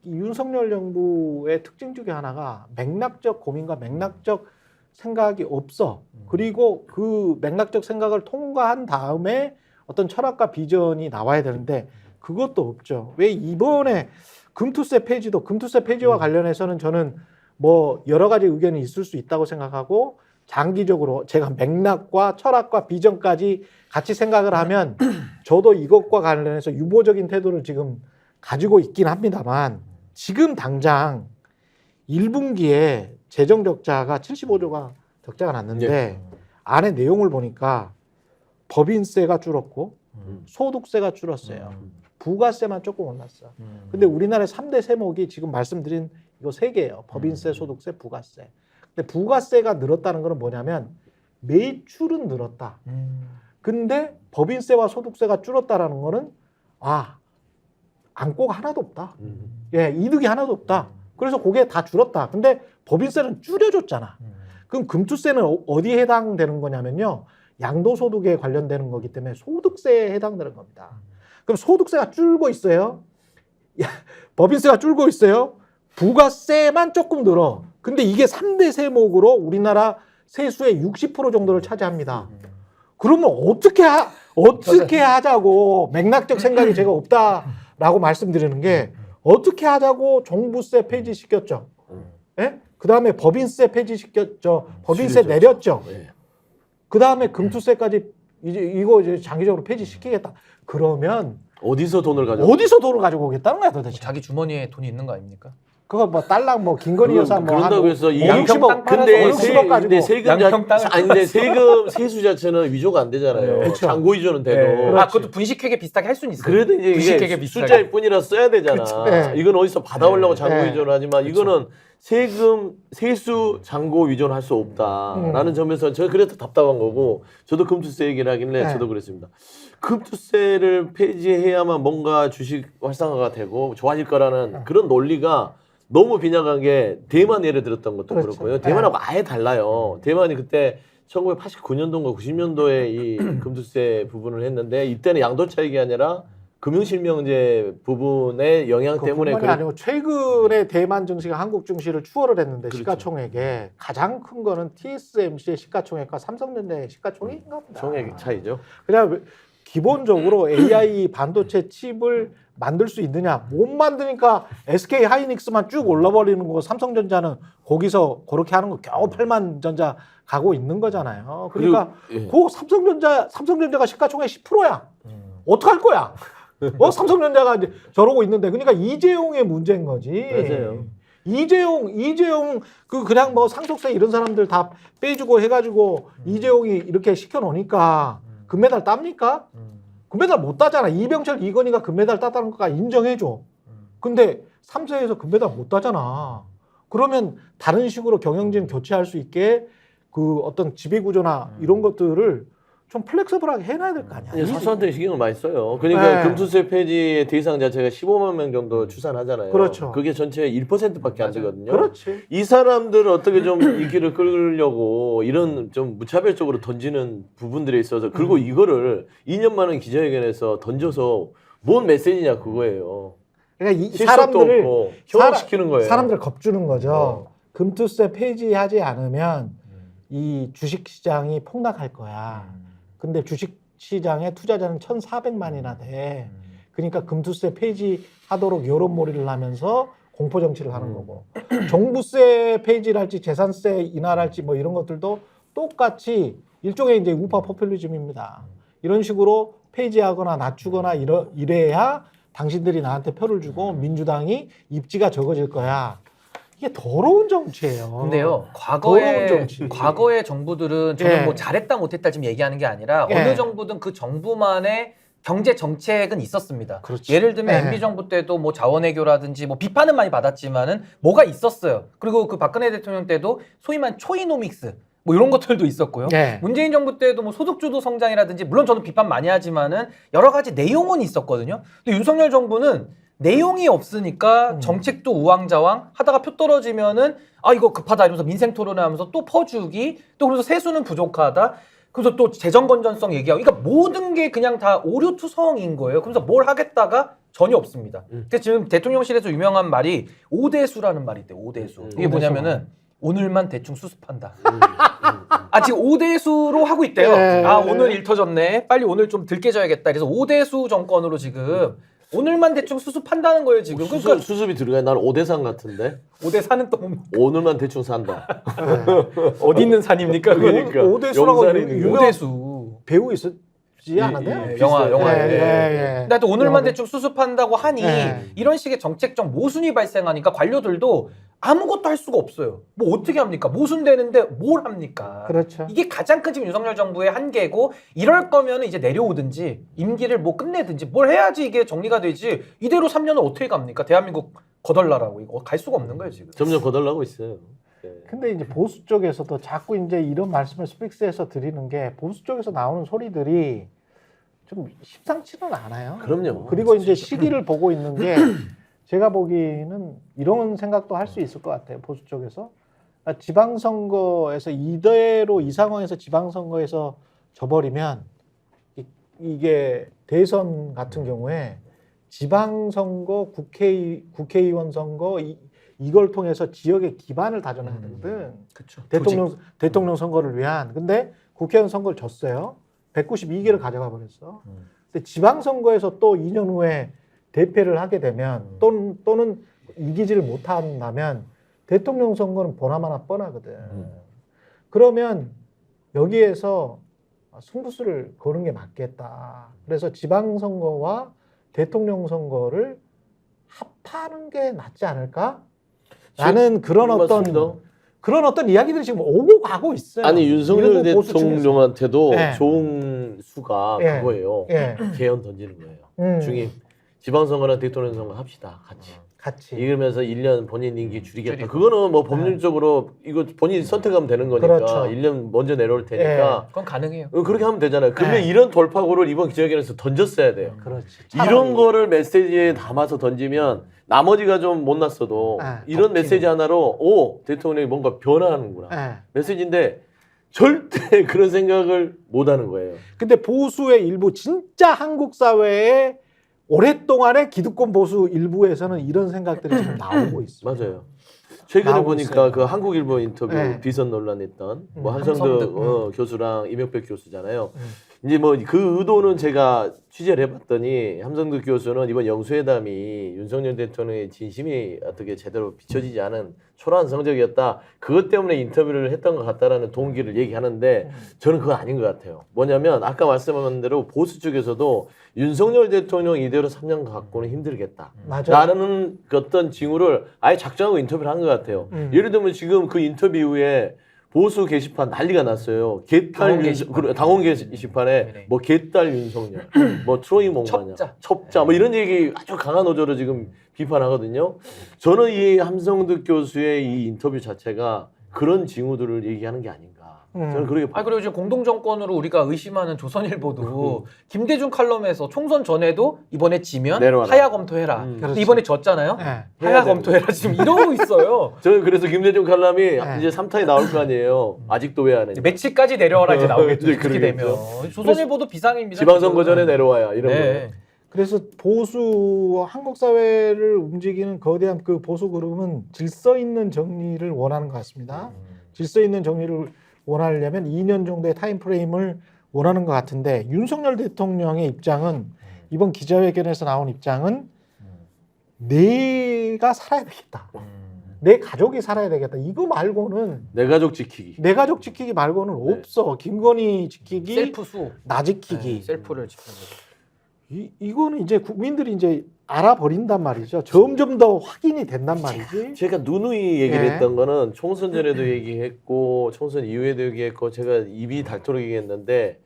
이 윤석열 정부의 특징 중에 하나가 맥락적 고민과 맥락적 생각이 없어. 그리고 그 맥락적 생각을 통과한 다음에 어떤 철학과 비전이 나와야 되는데 그것도 없죠. 왜 이번에 금투세 폐지와 관련해서는 저는 뭐 여러 가지 의견이 있을 수 있다고 생각하고 장기적으로 제가 맥락과 철학과 비전까지 같이 생각을 하면 저도 이것과 관련해서 유보적인 태도를 지금 가지고 있긴 합니다만 지금 당장 1분기에 재정 적자가 75조가 적자가 났는데 안에 내용을 보니까 법인세가 줄었고 소득세가 줄었어요. 부가세만 조금 올랐어. 근데 우리나라의 3대 세목이 지금 말씀드린 이거 3개예요. 법인세, 소득세, 부가세. 근데 부가세가 늘었다는 건 뭐냐면 매출은 늘었다. 근데 법인세와 소득세가 줄었다라는 거는 안고가 하나도 없다. 예, 이득이 하나도 없다. 그래서 그게 다 줄었다. 근데 법인세는 줄여줬잖아. 그럼 금투세는 어디에 해당되는 거냐면요. 양도소득에 관련되는 거기 때문에 소득세에 해당되는 겁니다. 그럼 소득세가 줄고 있어요. 법인세가 줄고 있어요. 부가세만 조금 늘어. 근데 이게 3대 세목으로 우리나라 세수의 60% 정도를 차지합니다. 그러면 어떻게 하자고 맥락적 생각이 제가 없다라고 말씀드리는 게 어떻게 하자고 종부세 폐지시켰죠. 예? 그다음에 법인세 폐지시켰죠. 법인세 내렸죠. 그다음에 금투세까지 이거 이제 장기적으로 폐지시키겠다. 그러면 어디서 돈을 가져? 어디서 돈을 가지고 오겠다는 거야 도대체. 자기 주머니에 돈이 있는 거 아닙니까? 그거 뭐 달랑 뭐 김건희 여사 뭐 그런다고 해서 이 양평 땅 근데 팔아서 50억 가지고 근데 세금 양평 땅을 근데 세금 세수 자체는 위조가 안 되잖아요. 그렇죠. 잔고 위조는 돼도. 그렇지. 그것도 분식회계 비슷하게 할 수는 있어요. 그래도 이제 분식회계 이게 비슷하게. 숫자일 뿐이라 써야 되잖아. 네. 이건 어디서 받아오려고 잔고 네. 위조를 하지만 이거는 세금 세수 잔고 위조는 할 수 없다라는 점에서 제가 그래서 답답한 거고 저도 금투세 얘기를 하길래 네. 저도 그랬습니다. 금투세를 폐지해야만 뭔가 주식 활성화가 되고 좋아질 거라는 그런 논리가 너무 빈약한 게 대만 예를 들었던 것도 그렇죠. 그렇고요. 대만하고 아예 달라요. 대만이 그때 1989년도인가 90년도에 이 금투세 부분을 했는데 이때는 양도 차익이 아니라 금융실명제 부분의 영향 때문에 그뿐만이 아니고 최근에 대만 증시가 한국 증시를 추월을 했는데 그렇죠. 시가총액에 가장 큰 거는 TSMC의 시가총액과 삼성전자의 시가총액인가 보다. 총액 차이죠. 그냥 기본적으로 AI 반도체 칩을 만들 수 있느냐? 못 만드니까 SK 하이닉스만 쭉 올라버리는 거고 삼성전자는 거기서 그렇게 하는 거 겨우 8만 전자 가고 있는 거잖아요. 그러니까 그리고, 삼성전자가 시가총액 10%야. 어떡할 거야? 삼성전자가 이제 저러고 있는데 그러니까 이재용의 문제인 거지. 맞아요. 이재용 그냥 뭐 상속세 이런 사람들 다 빼주고 해가지고 이재용이 이렇게 시켜놓으니까 금메달 땁니까? 금메달 못 따잖아. 이병철, 이건희가 금메달 땄다는 거가 인정해줘. 근데 3세에서 금메달 못 따잖아. 그러면 다른 식으로 경영진 교체할 수 있게 그 어떤 지배구조나 이런 것들을 좀 플렉서블하게 해놔야 될 거 아니야. 사수한테 신경을 많이 써요. 그러니까 네. 금투세 폐지의 대상 자체가 15만 명 정도 추산하잖아요. 그렇죠. 그게 전체의 1%밖에 안 되거든요. 그렇지. 이 사람들을 어떻게 좀 인기를 끌려고 이런 좀 무차별적으로 던지는 부분들에 있어서 그리고 이거를 2년 만에 기자회견에서 던져서 뭔 메시지냐 그거예요. 그러니까 이 실속도 사람들을 없고 혐오시키는 거예요. 사람들 겁주는 거죠. 금투세 폐지하지 않으면 이 주식시장이 폭락할 거야. 근데 주식시장의 투자자는 1,400만이나 돼. 그러니까 금투세 폐지하도록 여론몰이를 하면서 공포정치를 하는 거고. 종부세 폐지를 할지 재산세 인하를 할지 뭐 이런 것들도 똑같이 일종의 이제 우파 포퓰리즘입니다. 이런 식으로 폐지하거나 낮추거나 이래야 당신들이 나한테 표를 주고 민주당이 입지가 적어질 거야. 이게 더러운 정치예요. 근데요, 더러운 정치. 과거의 정부들은 저는 예. 뭐 잘했다 못했다 지금 얘기하는 게 아니라 예. 어느 정부든 그 정부만의 경제 정책은 있었습니다. 그렇지. 예를 들면 예. MB 정부 때도 뭐 자원외교라든지 뭐 비판은 많이 받았지만은 뭐가 있었어요. 그리고 그 박근혜 대통령 때도 소위 말한 초이노믹스 뭐 이런 것들도 있었고요. 예. 문재인 정부 때도 뭐 소득주도 성장이라든지 물론 저는 비판 많이 하지만은 여러 가지 내용은 있었거든요. 근데 윤석열 정부는 내용이 없으니까 정책도 우왕좌왕 하다가 표 떨어지면은 아 이거 급하다 이러면서 민생 토론하면서 또 퍼주기 또 그래서 세수는 부족하다 그래서 또 재정 건전성 얘기하고 그러니까 모든 게 그냥 다 오류투성인 거예요. 그래서 뭘 하겠다가 전혀 없습니다. 그래서 지금 대통령실에서 유명한 말이 오대수라는 말이 있대요. 오대수. 이게 뭐냐면은 오늘만 대충 수습한다. 아 지금 오대수로 하고 있대요. 네. 아 오늘 일 터졌네. 빨리 오늘 좀 들깨져야겠다. 그래서 오대수 정권으로 지금 오늘만 대충 수습한다는 거예요 지금. 그러니까 수습이 들어가요. 나는 오대산 같은데 오대 산은 또 뭡니까? 오늘만 대충 산다. 어디 있는 산입니까? 그러니까. 오대수라고 영산에 있는 유명한 오대수. 배우 있었지 않았나요? 영화. 예, 예. 근데 하여튼 오늘만 영화도. 대충 수습한다고 하니 네. 이런 식의 정책적 모순이 발생하니까 관료들도 아무것도 할 수가 없어요. 뭐 어떻게 합니까? 모순되는데 뭘 합니까? 그렇죠. 이게 가장 큰 지금 윤석열 정부의 한계고 이럴 거면 이제 내려오든지 임기를 뭐 끝내든지 뭘 해야지 이게 정리가 되지 이대로 3년을 어떻게 갑니까? 대한민국 거덜나라고 이거 갈 수가 없는 거예요 지금. 점점 거덜나고 있어요. 예. 근데 이제 보수 쪽에서도 자꾸 이제 이런 말씀을 스픽스에서 드리는 게 보수 쪽에서 나오는 소리들이 좀 심상치는 않아요. 그럼요. 그리고 이제 시기를 보고 있는 게 제가 보기에는 이런 생각도 할 수 있을 것 같아요. 보수 쪽에서 지방선거에서 이대로 이 상황에서 지방선거에서 져버리면 이게 대선 같은 경우에 지방선거, 국회의원 선거 이걸 통해서 지역의 기반을 다져놔야 되거든. 그렇죠. 대통령 선거를 위한. 근데 국회의원 선거를 졌어요. 192개를 가져가 버렸어. 근데 지방선거에서 또 2년 후에 대패를 하게 되면 또는 이기지를 못한다면 대통령 선거는 보나마나 뻔하거든. 그러면 여기에서 승부수를 거는 게 맞겠다. 그래서 지방선거와 대통령 선거를 합하는 게 낫지 않을까? 라는 그런 어떤 이야기들이 지금 오고 가고 있어요. 아니 윤석열 일부 보수 측에서. 대통령한테도 네. 좋은 수가 예. 그거예요. 예. 개헌 던지는 거예요. 중임 지방선거나 대통령 선거 합시다. 같이. 이러면서 1년 본인 임기 줄이겠다. 그거는 뭐 법률적으로 이거 본인이 선택하면 되는 거니까 그렇죠. 1년 먼저 내려올 테니까 그건 가능해요. 그렇게 하면 되잖아요. 그러면 네. 이런 돌파구를 이번 기자회견에서 던졌어야 돼요. 그렇지. 이런 거를 메시지에 담아서 던지면 나머지가 좀 못났어도 이런 메시지 하나로 오 대통령이 뭔가 변화하는구나 메시지인데 절대 그런 생각을 못하는 거예요. 근데 보수의 일부 진짜 한국 사회의 오랫동안의 기득권 보수 일부에서는 이런 생각들이 지금 나오고 있어요. 맞아요. 최근에 나오고 보니까 있어요. 그 한국일보 인터뷰 네. 비선 논란했던 뭐 한성득. 한성득 교수랑 이명백 교수잖아요. 이제 뭐 그 의도는 제가 취재를 해봤더니 함성득 교수는 이번 영수회담이 윤석열 대통령의 진심이 어떻게 제대로 비춰지지 않은 초라한 성적이었다. 그것 때문에 인터뷰를 했던 것 같다라는 동기를 얘기하는데 저는 그건 아닌 것 같아요. 뭐냐면 아까 말씀한 대로 보수 쪽에서도 윤석열 대통령 이대로 3년 갖고는 힘들겠다. 맞아요. 라는 그 어떤 징후를 아예 작정하고 인터뷰를 한 것 같아요. 예를 들면 지금 그 인터뷰 이후에 보수 게시판 난리가 났어요. 당원 게시판에 네네. 뭐 개딸 윤석열, 뭐 트로이 몽마냐, 첩자 뭐 이런 얘기 아주 강한 어조로 지금 비판하거든요. 저는 이 함성득 교수의 이 인터뷰 자체가 그런 징후들을 얘기하는 게 아닌가. 저는 그렇게 아 그리고 지금 공동 정권으로 우리가 의심하는 조선일보도 김대중 칼럼에서 총선 전에도 이번에 지면 내려와라. 하야 검토해라. 근데 그렇지. 이번에 졌잖아요. 네. 하야 해야 검토해라 지금 이러고 있어요. 저는 그래서 김대중 칼럼이 네. 이제 3탄이 나올 거 아니에요. 아직도 왜 안 했냐. 며칠까지 내려와라 이제 나오겠죠. 이제 이렇게 되면 그러겠죠. 조선일보도 비상입니다. 지방선거 지금. 전에 내려와야 이런 네. 거. 그래서 보수 한국 사회를 움직이는 거대한 그 보수 그룹은 질서 있는 정리를 원하는 것 같습니다. 질서 있는 정리를 원하려면 2년 정도의 타임 프레임을 원하는 것 같은데 윤석열 대통령의 입장은 이번 기자회견에서 나온 입장은 내가 살아야 되겠다. 내 가족이 살아야 되겠다. 이거 말고는 내 가족 지키기. 내 가족 지키기 말고는 네. 없어. 김건희 지키기, 셀프 수 나 지키기. 셀프를 지키는 거죠. 이거는 이제 국민들이 이제 알아버린단 말이죠. 점점 더 확인이 된단 말이지. 제가 누누이 얘기를 네. 했던 거는 총선 전에도 얘기했고 총선 이후에도 얘기했고 제가 입이 닳도록 얘기했는데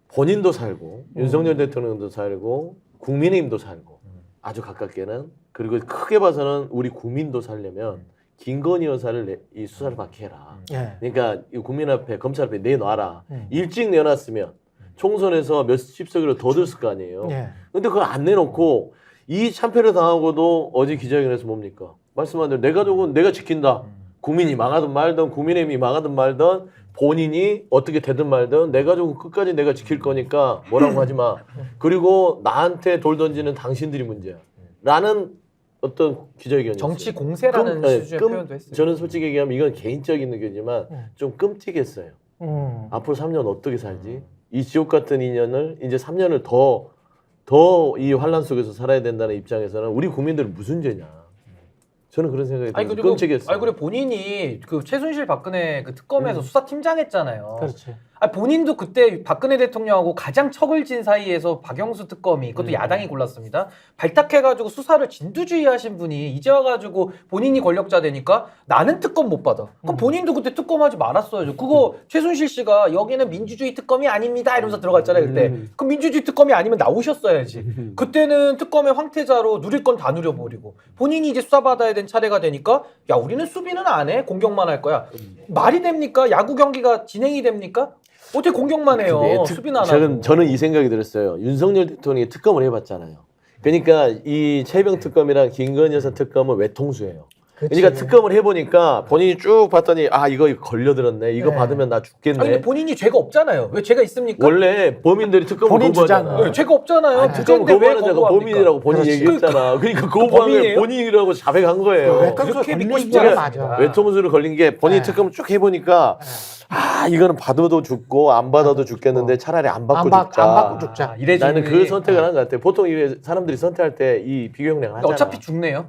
본인도 살고 윤석열 대통령도 살고 국민의힘도 살고 아주 가깝게는 그리고 크게 봐서는 우리 국민도 살려면 김건희 여사를 이 수사를 받게 해라. 예. 그러니까 이 국민 앞에 검찰 앞에 내놔라. 음. 일찍 내놨으면 총선에서 몇십 석으로 더 줬을 거 아니에요. 예. 근데 그걸 안 내놓고 이 참패를 당하고도 어제 기자회견에서 뭡니까? 말씀한 대로 내 가족은 내가 지킨다. 국민이 망하든 말든 국민의힘이 망하든 말든 본인이 어떻게 되든 말든 내 가족은 끝까지 내가 지킬 거니까 뭐라고 하지 마. 그리고 나한테 돌 던지는 당신들이 문제야. 라는 어떤 기자회견이었어요. 정치 공세라는 수준의 표현도 했어요. 저는 솔직히 얘기하면 이건 개인적인 의견이지만 좀 끔찍했어요. 앞으로 3년 어떻게 살지? 이 지옥 같은 2년을 이제 3년을 더 이 환란 속에서 살아야 된다는 입장에서는 우리 국민들은 무슨 죄냐? 저는 그런 생각이 아니 들어서 그리고 끔찍했어요. 그리고 본인이 그 최순실 박근혜 그 특검에서 수사팀장 했잖아요. 그렇지. 아니 본인도 그때 박근혜 대통령하고 가장 척을 진 사이에서 박영수 특검이 그것도 야당이 골랐습니다. 발탁해가지고 수사를 진두지휘하신 분이 이제 와가지고 본인이 권력자 되니까 나는 특검 못 받아. 그럼 본인도 그때 특검하지 말았어야죠. 그거 최순실 씨가 여기는 민주주의 특검이 아닙니다 이러면서 들어갔잖아요 그때. 그럼 민주주의 특검이 아니면 나오셨어야지. 그때는 특검의 황태자로 누릴 건 다 누려버리고 본인이 이제 수사받아야 된 차례가 되니까 야 우리는 수비는 안 해 공격만 할 거야. 말이 됩니까? 야구 경기가 진행이 됩니까? 어떻게 공격만 해요? 근데 수비는 안 하고. 저는 이 생각이 들었어요. 윤석열 대통령이 특검을 해봤잖아요. 그러니까 이 최병 특검이랑 김건희 여사 특검은 외통수예요. 그러니까 특검을 해보니까 본인이 쭉 봤더니 아 이거 걸려들었네. 이거 네. 받으면 나 죽겠네. 아니 근데 본인이 죄가 없잖아요. 왜 죄가 있습니까? 원래 범인들이 특검을 본인 거부하잖아. 주장. 네, 죄가 없잖아요. 아니, 특검을 무죄인데 왜 거부하는 자가 거부합니까? 범인이라고 본인이 그렇지. 얘기했잖아. 그러니까 거부하면 범인이에요? 본인이라고 자백한 거예요. 외통수가 그렇게 믿고 걸린 싶지 게 않습니다. 맞아. 외통수를 걸린 게 본인 네. 특검을 쭉 해보니까 아 이거는 받아도 죽고 안 받아도 죽겠는데 차라리 안 받고 죽자. 안 받고 죽자. 이래저래. 나는 그 선택을 한 것 같아. 보통 이 사람들이 선택할 때 이 비교형량 하잖아. 어차피 죽네요.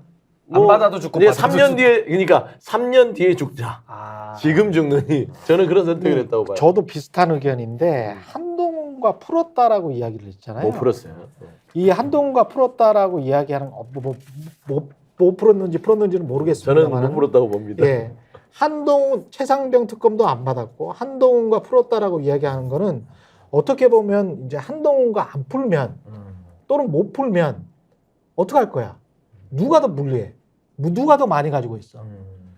뭐, 안 받아도 죽고 근데 받아도 3년 죽고. 뒤에 그러니까 3년 뒤에 죽자. 아. 지금 죽느니 저는 그런 선택을 했다고 봐요. 저도 비슷한 의견인데 한동훈과 풀었다라고 이야기를 했잖아요. 못 풀었어요. 이 한동훈과 풀었다라고 이야기하는 뭐 풀었는지는 모르겠습니다만 저는 못 풀었다고 봅니다. 예. 한동훈 최상병 특검도 안 받았고 한동훈과 풀었다라고 이야기하는 거는 어떻게 보면 이제 한동훈과 안 풀면 또는 못 풀면 어떻게 할 거야? 누가 더 불리해? 누가 더 많이 가지고 있어?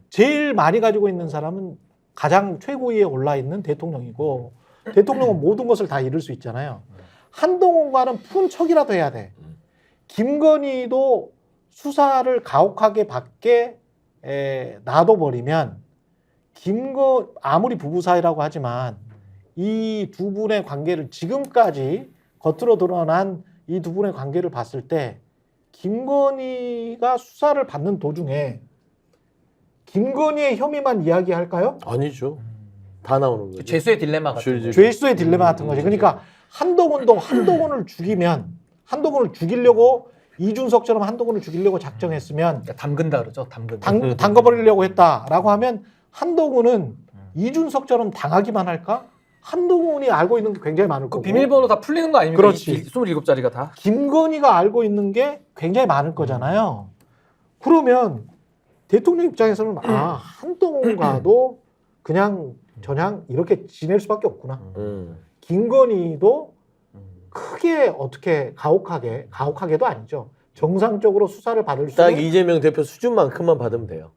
제일 많이 가지고 있는 사람은 가장 최고위에 올라 있는 대통령이고 대통령은 모든 것을 다 이룰 수 있잖아요. 한동훈과는 푼 척이라도 해야 돼. 김건희도 수사를 가혹하게 받게 놔둬버리면 아무리 부부 사이라고 하지만 이 두 분의 관계를 지금까지 겉으로 드러난 이 두 분의 관계를 봤을 때 김건희가 수사를 받는 도중에 김건희의 혐의만 이야기할까요? 아니죠. 다 나오는 거죠. 죄수의 딜레마 같은 줄줄. 거. 죄수의 딜레마 같은 거지. 그러니까 한동훈을 한동훈을 죽이려고 이준석처럼 한동훈을 죽이려고 작정했으면 그러니까 담근다 그러죠. 담궈버리려고 했다라고 하면 한동훈은 이준석처럼 당하기만 할까? 한동훈이 알고 있는 게 굉장히 많을 그 거고 비밀번호 다 풀리는 거 아닙니까? 그렇지. 27자리가 다. 김건희가 알고 있는 게 굉장히 많을 거잖아요. 그러면 대통령 입장에서는 한동훈과도 그냥 이렇게 지낼 수밖에 없구나. 김건희도 크게 어떻게 가혹하게도 아니죠. 정상적으로 수사를 받을 수 딱 있는 이재명 대표 수준만큼만 받으면 돼요.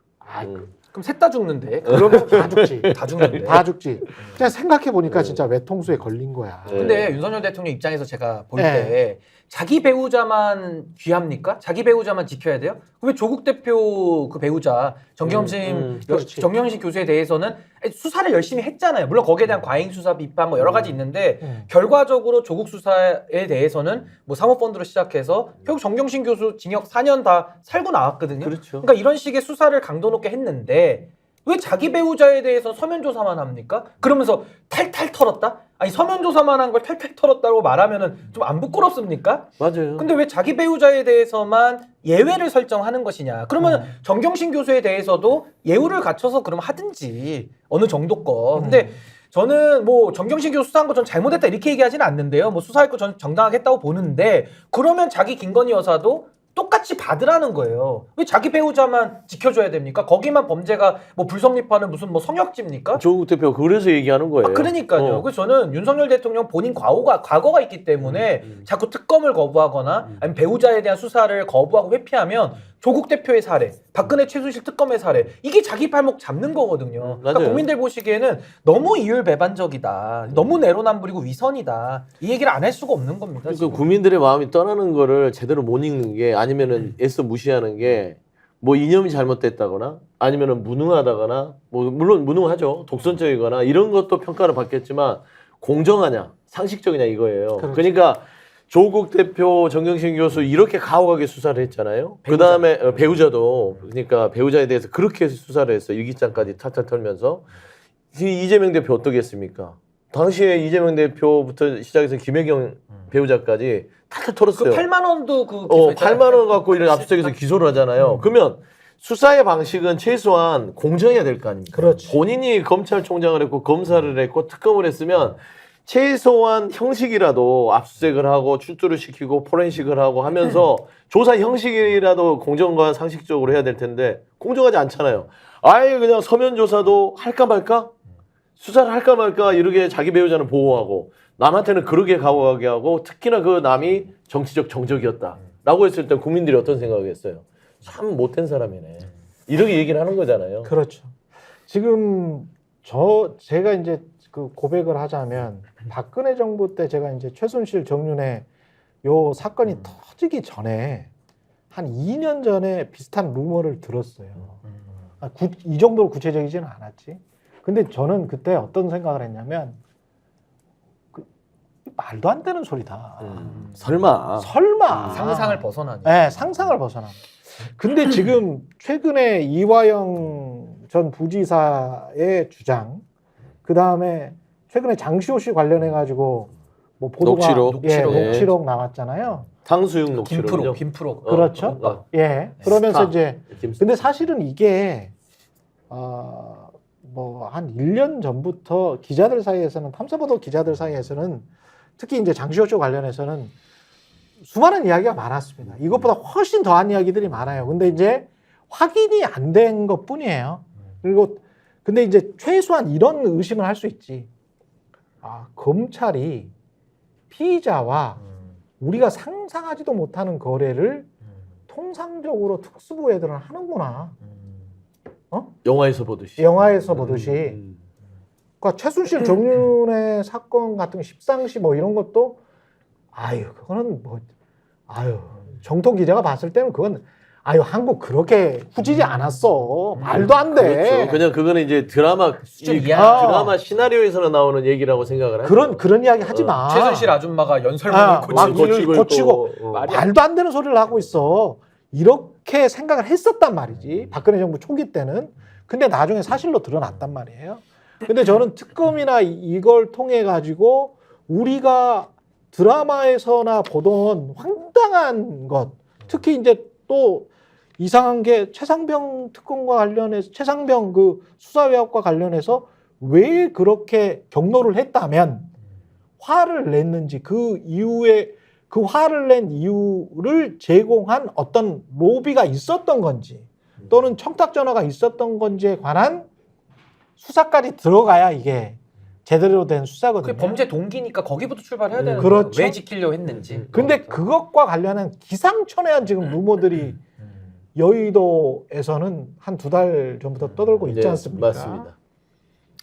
그럼 셋 다 죽는데. 그러면 다 죽지. 다 죽는데. 다 죽지. 그냥 생각해 보니까 진짜 외통수에 걸린 거야. 네. 근데 윤석열 대통령 입장에서 제가 볼 네. 때 자기 배우자만 귀합니까? 자기 배우자만 지켜야 돼요? 왜 조국 대표 그 배우자 그렇지. 정경심 교수에 대해서는 수사를 열심히 했잖아요. 물론 거기에 대한 과잉 수사 비판 뭐 여러 가지 있는데 결과적으로 조국 수사에 대해서는 뭐 사모펀드로 시작해서 결국 정경심 교수 징역 4년 다 살고 나왔거든요. 그렇죠. 그러니까 이런 식의 수사를 강도 높게 했는데 왜 자기 배우자에 대해서 서면 조사만 합니까? 그러면서 탈탈 털었다? 아니 서면 조사만 한 걸 탈탈 털었다고 말하면은 좀 안 부끄럽습니까? 맞아요. 근데 왜 자기 배우자에 대해서만 예외를 설정하는 것이냐? 그러면 정경심 교수에 대해서도 예우를 갖춰서 그럼 하든지 어느 정도 거. 근데 저는 뭐 정경심 교수 수사한 거 전 잘못했다 이렇게 얘기하지는 않는데요. 뭐 수사할 거 전 정당하게 했다고 보는데 그러면 자기 김건희 여사도 똑같이 받으라는 거예요. 왜 자기 배우자만 지켜줘야 됩니까? 거기만 범죄가 뭐 불성립하는 무슨 뭐 성역죄입니까? 조국 대표 그래서 얘기하는 거예요. 그러니까요. 그래서 저는 윤석열 대통령 본인 과거가 있기 때문에 자꾸 특검을 거부하거나 아니면 배우자에 대한 수사를 거부하고 회피하면 조국 대표의 사례, 박근혜 최순실 특검의 사례 이게 자기 발목 잡는 거거든요. 그러니까 맞아요. 국민들 보시기에는 너무 이율배반적이다, 너무 내로남불이고 위선이다 이 얘기를 안 할 수가 없는 겁니다. 그러니까 지금. 국민들의 마음이 떠나는 거를 제대로 못 읽는 게 아니면은 애써 무시하는 게 뭐 이념이 잘못됐다거나 아니면은 무능하다거나 뭐 물론 무능하죠. 독선적이거나 이런 것도 평가를 받겠지만 공정하냐 상식적이냐 이거예요. 그렇죠. 그러니까 조국 대표 정경심 교수 이렇게 가혹하게 수사를 했잖아요. 그 다음에 배우자도 그러니까 배우자에 대해서 그렇게 수사를 했어. 일기장까지 탈탈 털면서 이재명 대표 어떻게 했습니까? 당시에 이재명 대표부터 시작해서 김혜경 배우자까지 탈탈 털었어요. 그 8만 원도 그 8만 원 갖고 이런 압수수색에서 기소를 하잖아요. 그러면 수사의 방식은 최소한 공정해야 될 거 아닙니까? 그렇지. 본인이 검찰총장을 했고 검사를 했고 특검을 했으면 최소한 형식이라도 압수수색을 하고 출두를 시키고 포렌식을 하고 하면서 조사 형식이라도 공정과 상식적으로 해야 될 텐데 공정하지 않잖아요. 아예 그냥 서면 조사도 할까 말까? 수사를 할까 말까 이렇게 자기 배우자는 보호하고 남한테는 그러게 가혹하게 하고 특히나 그 남이 정치적 정적이었다라고 했을 때 국민들이 어떤 생각을 했어요? 참 못된 사람이네. 이렇게 얘기를 하는 거잖아요. 그렇죠. 지금 제가 이제 그 고백을 하자면 박근혜 정부 때 제가 이제 최순실 정윤회 요 사건이 터지기 전에 한 2년 전에 비슷한 루머를 들었어요. 이 정도로 구체적이지는 않았지. 근데 저는 그때 어떤 생각을 했냐면 말도 안 되는 소리다. 설마. 상상을 벗어나니. 네, 상상을 벗어나. 근데 지금 최근에 이화영 전 부지사의 주장, 그 다음에 최근에 장시호 씨 관련해 가지고 뭐 보도가 녹취록 나왔잖아요. 탕수육 녹취록이죠. 김프로. 그렇죠. 예. 그러면서 스타. 이제 근데 사실은 이게 뭐 한 1년 전부터 기자들 사이에서는 탐사보도 기자들 사이에서는 특히 이제 장시호 씨 관련해서는 수많은 이야기가 많았습니다. 이것보다 훨씬 더한 이야기들이 많아요. 근데 이제 확인이 안 된 것뿐이에요. 그리고 근데 이제 최소한 이런 의심을 할 수 있지. 검찰이 피의자와 우리가 상상하지도 못하는 거래를 통상적으로 특수부 애들은 하는구나. 영화에서 보듯이. 영화에서 보듯이. 그러니까 최순실 정윤회 사건 같은 십상시 뭐 이런 것도 그거는 뭐 정통 기자가 봤을 때는 그건 한국 그렇게 후지지 않았어. 말도 안 돼. 그렇죠. 그냥 그거는 이제 드라마 시나리오에서는 나오는 얘기라고 생각을 하죠. 그런 이야기 하지 마. 최순실 아줌마가 연설문을 고치고 말도 안 되는 소리를 하고 있어. 이렇게 생각을 했었단 말이지. 박근혜 정부 초기 때는. 근데 나중에 사실로 드러났단 말이에요. 근데 저는 특검이나 이걸 통해 가지고 우리가 드라마에서나 보던 황당한 것, 특히 이제 또 이상한 게 최상병 특검과 관련해서 최상병 그 수사 의혹과 관련해서 왜 그렇게 경로를 했다면 화를 냈는지 그 이후에 그 화를 낸 이유를 제공한 어떤 로비가 있었던 건지 또는 청탁 전화가 있었던 건지에 관한 수사까지 들어가야 이게 제대로 된 수사거든요. 그게 범죄 동기니까 거기부터 출발해야 되는 그렇죠. 거예요. 왜 지키려고 했는지. 근데 그것과 관련한 기상천외한 지금 루머들이 여의도에서는 한 2달 전부터 떠돌고 있지 네, 않습니까? 맞습니다.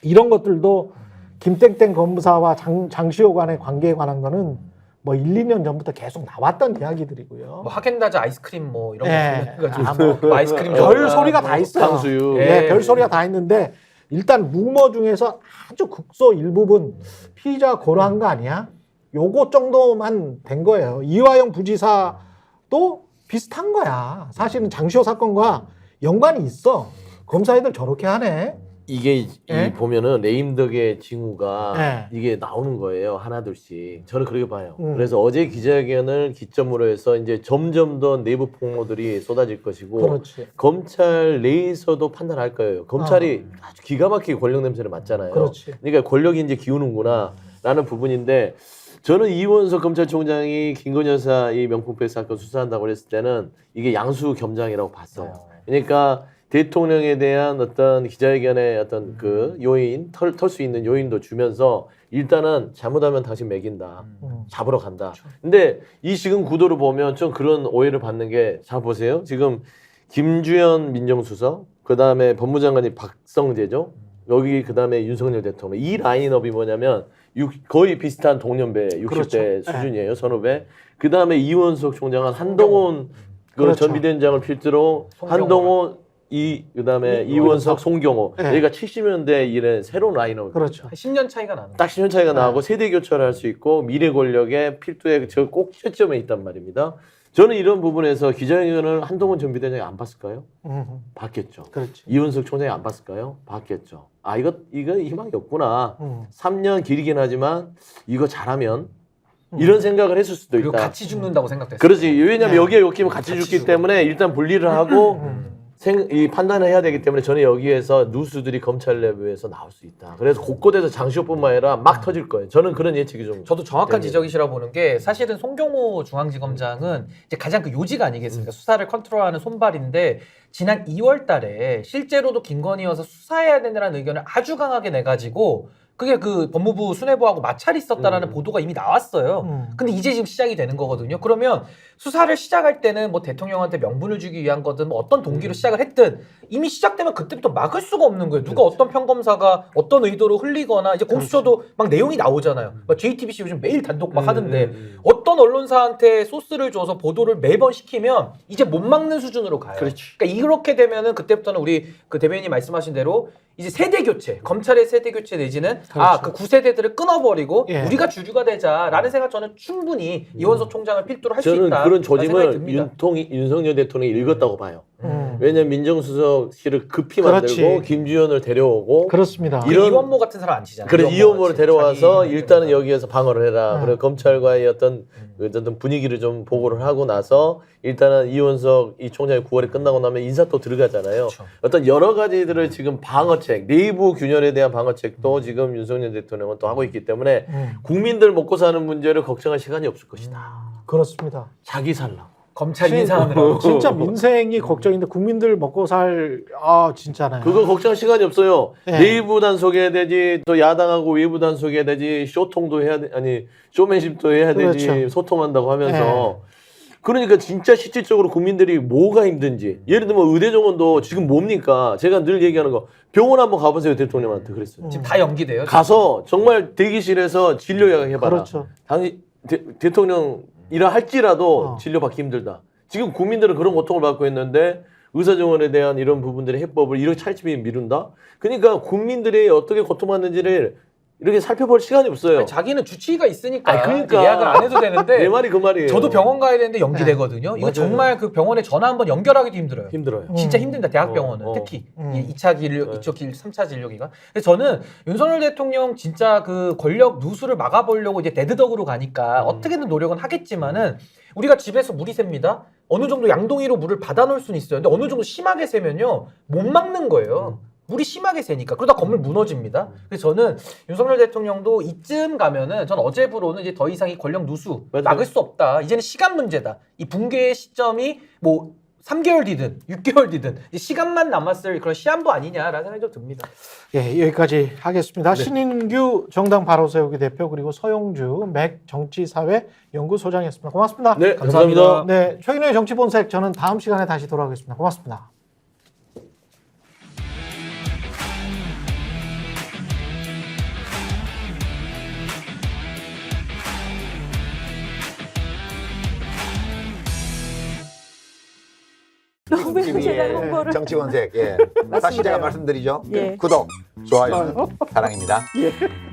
이런 것들도 김땡땡 검사와 장시호 간의 관계에 관한 거는 뭐 1, 2년 전부터 계속 나왔던 이야기들이고요. 뭐 하겐다즈 아이스크림 뭐 이런 네. 거 가지고 뭐 아이스크림 별 전화, 소리가 뭐 다 있어요. 탕수육. 네, 예. 별 소리가 다 있는데 일단 루머 중에서 아주 극소 일부분 피의자 고려한 거 아니야? 요거 정도만 된 거예요. 이화영 부지사도 비슷한 거야. 사실은 장시호 사건과 연관이 있어. 검사애들 저렇게 하네. 이게 예? 이 보면은 레임덕의 징후가 예. 이게 나오는 거예요. 하나둘씩. 저는 그렇게 봐요. 음. 그래서 어제 기자회견을 기점으로 해서 이제 점점 더 내부 폭로들이 쏟아질 것이고 그렇지. 검찰 내에서도 판단할 거예요. 검찰이 아주 기가 막히게 권력 냄새를 맡잖아요. 그렇지. 그러니까 권력이 이제 기우는구나라는 부분인데 저는 이원석 검찰총장이 김건희 여사 이 명품백 사건 수사한다고 했을 때는 이게 양수 겸장이라고 봤어요. 그러니까 대통령에 대한 어떤 기자회견의 어떤 그 요인, 털 수 있는 요인도 주면서 일단은 잘못하면 당신 매긴다. 잡으러 간다. 근데 이 지금 구도를 보면 좀 그런 오해를 받는 게 잘 보세요. 지금 김주현 민정수석, 그 다음에 법무장관이 박성재죠. 여기 그 다음에 윤석열 대통령. 이 라인업이 뭐냐면 거의 비슷한 동년배 60대 그렇죠. 수준이에요. 선후배. 그 다음에 이원석 총장은 한동훈 그 그렇죠. 전 비대위원장을 필두로 송경호가. 한동훈 그다음에 이원석, 송경호. 네. 여기가 70년대 이래 새로운 라인업. 그렇죠. 10년 차이가 나는 딱 10년 차이가 네. 나고 세대 교체를 할 수 있고 미래 권력의 필두의 꼭 시점에 있단 말입니다. 저는 이런 부분에서 기자회견을 한동훈 전 비대위원장이 안 봤을까요? 봤겠죠. 그렇지. 이원석 총장이 안 봤을까요? 봤겠죠. 아 이거 희망이 없구나. 음. 3년 길이긴 하지만 이거 잘하면 이런 생각을 했을 수도 그리고 있다. 같이 죽는다고 생각됐어요. 그렇지. 왜냐면 네. 여기에 엮이면 같이 같이 죽기 죽어. 때문에 일단 분리를 하고 음. 이 판단을 해야 되기 때문에 저는 여기에서 누수들이 검찰 내부에서 나올 수 있다. 그래서 곳곳에서 장시호뿐만 아니라 막 터질 거예요. 저는 그런 예측이 좀. 저도 정확한 네. 지적이시라 보는 게 사실은 송경호 중앙지검장은 이제 가장 그 요지가 아니겠습니까? 수사를 컨트롤하는 손발인데 지난 2월 달에 실제로도 김건희 여사 수사해야 된다는 의견을 아주 강하게 내가지고 그게 그 법무부 수뇌부하고 마찰이 있었다라는 보도가 이미 나왔어요. 근데 이제 지금 시작이 되는 거거든요. 그러면 수사를 시작할 때는 뭐 대통령한테 명분을 주기 위한 거든 뭐 어떤 동기로 시작을 했든 이미 시작되면 그때부터 막을 수가 없는 거예요. 누가 어떤 평검사가 어떤 의도로 흘리거나 이제 공수처도 막 내용이 나오잖아요. 막 JTBC 요즘 매일 단독 막 하던데 어떤 언론사한테 소스를 줘서 보도를 매번 시키면 이제 못 막는 수준으로 가요. 그렇지. 그러니까 이렇게 되면은 그때부터는 우리 그 대변인이 말씀하신 대로 이제 세대 교체, 검찰의 세대 교체 내지는 그 9세대들을 끊어버리고 예. 우리가 주주가 되자라는 생각 저는 충분히 이원석 총장을 필두로 할 수 저는 있다. 그런 생각이 조짐을 듭니다. 윤석열 대통령이 읽었다고 봐요. 음. 왜냐면 민정수석실을 급히 그렇지. 만들고 김주현을 데려오고 그렇습니다. 이런- 이원모 같은 사람 안 치잖아요. 그래서 이원모를 같이 데려와서 자기 일단은 의견을 여기에서 방어를 해라. 그리고 검찰과의 어떤 분위기를 좀 보고를 하고 나서 일단은 이원석 이 총장이 9월에 끝나고 나면 인사 또 들어가잖아요. 그렇죠. 어떤 여러 가지들을 지금 방어책, 내부 균열에 대한 방어책도 지금 윤석열 대통령은 또 하고 있기 때문에 국민들 먹고 사는 문제를 걱정할 시간이 없을 것이다. 그렇습니다. 자기 살라고. 검찰 진- 인사하느라고 진짜 민생이 걱정인데 국민들 먹고 살 진짜네. 그거 걱정할 시간이 없어요. 네. 내부 단속해야 되지, 또 야당하고 외부 단속해야 되지, 쇼통도 해야 돼, 아니 쇼맨십도 해야 되지, 그렇죠. 소통한다고 하면서. 그러니까 진짜 실질적으로 국민들이 뭐가 힘든지. 예를 들면 의대 정원도 지금 뭡니까? 제가 늘 얘기하는 거 병원 한번 가보세요 대통령한테 그랬어요. 지금 다 연기돼요. 가서 정말 대기실에서 진료 예약해봐라. 그렇죠. 당시 대통령 일을 할지라도 어. 진료받기 힘들다. 지금 국민들은 그런 고통을 받고 있는데 의사정원에 대한 이런 부분들의 해법을 이렇게 찰집이 미룬다. 그러니까 국민들이 어떻게 고통받는지를 이렇게 살펴볼 시간이 없어요. 아니, 자기는 주치의가 있으니까 아니, 그러니까. 예약을 안 해도 되는데 내 말이 그 말이에요. 저도 병원 가야 되는데 연기되거든요. 이거 맞아요. 정말 그 병원에 전화 한번 연결하기도 힘들어요. 힘들어요. 진짜 힘듭니다. 대학병원은 특히 2차 진료, 네. 3차 진료 기간. 그래서 저는 윤석열 대통령 진짜 그 권력 누수를 막아보려고 이제 데드덕으로 가니까 어떻게든 노력은 하겠지만은 우리가 집에서 물이 셉니다. 어느 정도 양동이로 물을 받아놓을 수는 있어요. 근데 어느 정도 심하게 새면요 못 막는 거예요. 물이 심하게 새니까. 그러다 건물 무너집니다. 그래서 저는 윤석열 대통령도 이쯤 가면은 전 어제부로는 이제 더 이상 이 권력 누수 맞아요. 막을 수 없다. 이제는 시간 문제다. 이 붕괴의 시점이 뭐 3개월 뒤든 6개월 뒤든 이 시간만 남았을 그런 시한부 아니냐라는 생각이 좀 듭니다. 예, 여기까지 하겠습니다. 네. 신인규 정당 바로 세우기 대표 그리고 서용주 맥 정치사회 연구소장이었습니다. 고맙습니다. 네, 감사합니다. 감사합니다. 네, 최근의 정치 본색 저는 다음 시간에 다시 돌아오겠습니다. 고맙습니다. 너무 제가 홍보를 정치권색. 예. 다시 제가 말씀드리죠. 예. 구독, 좋아요, 사랑입니다. 예.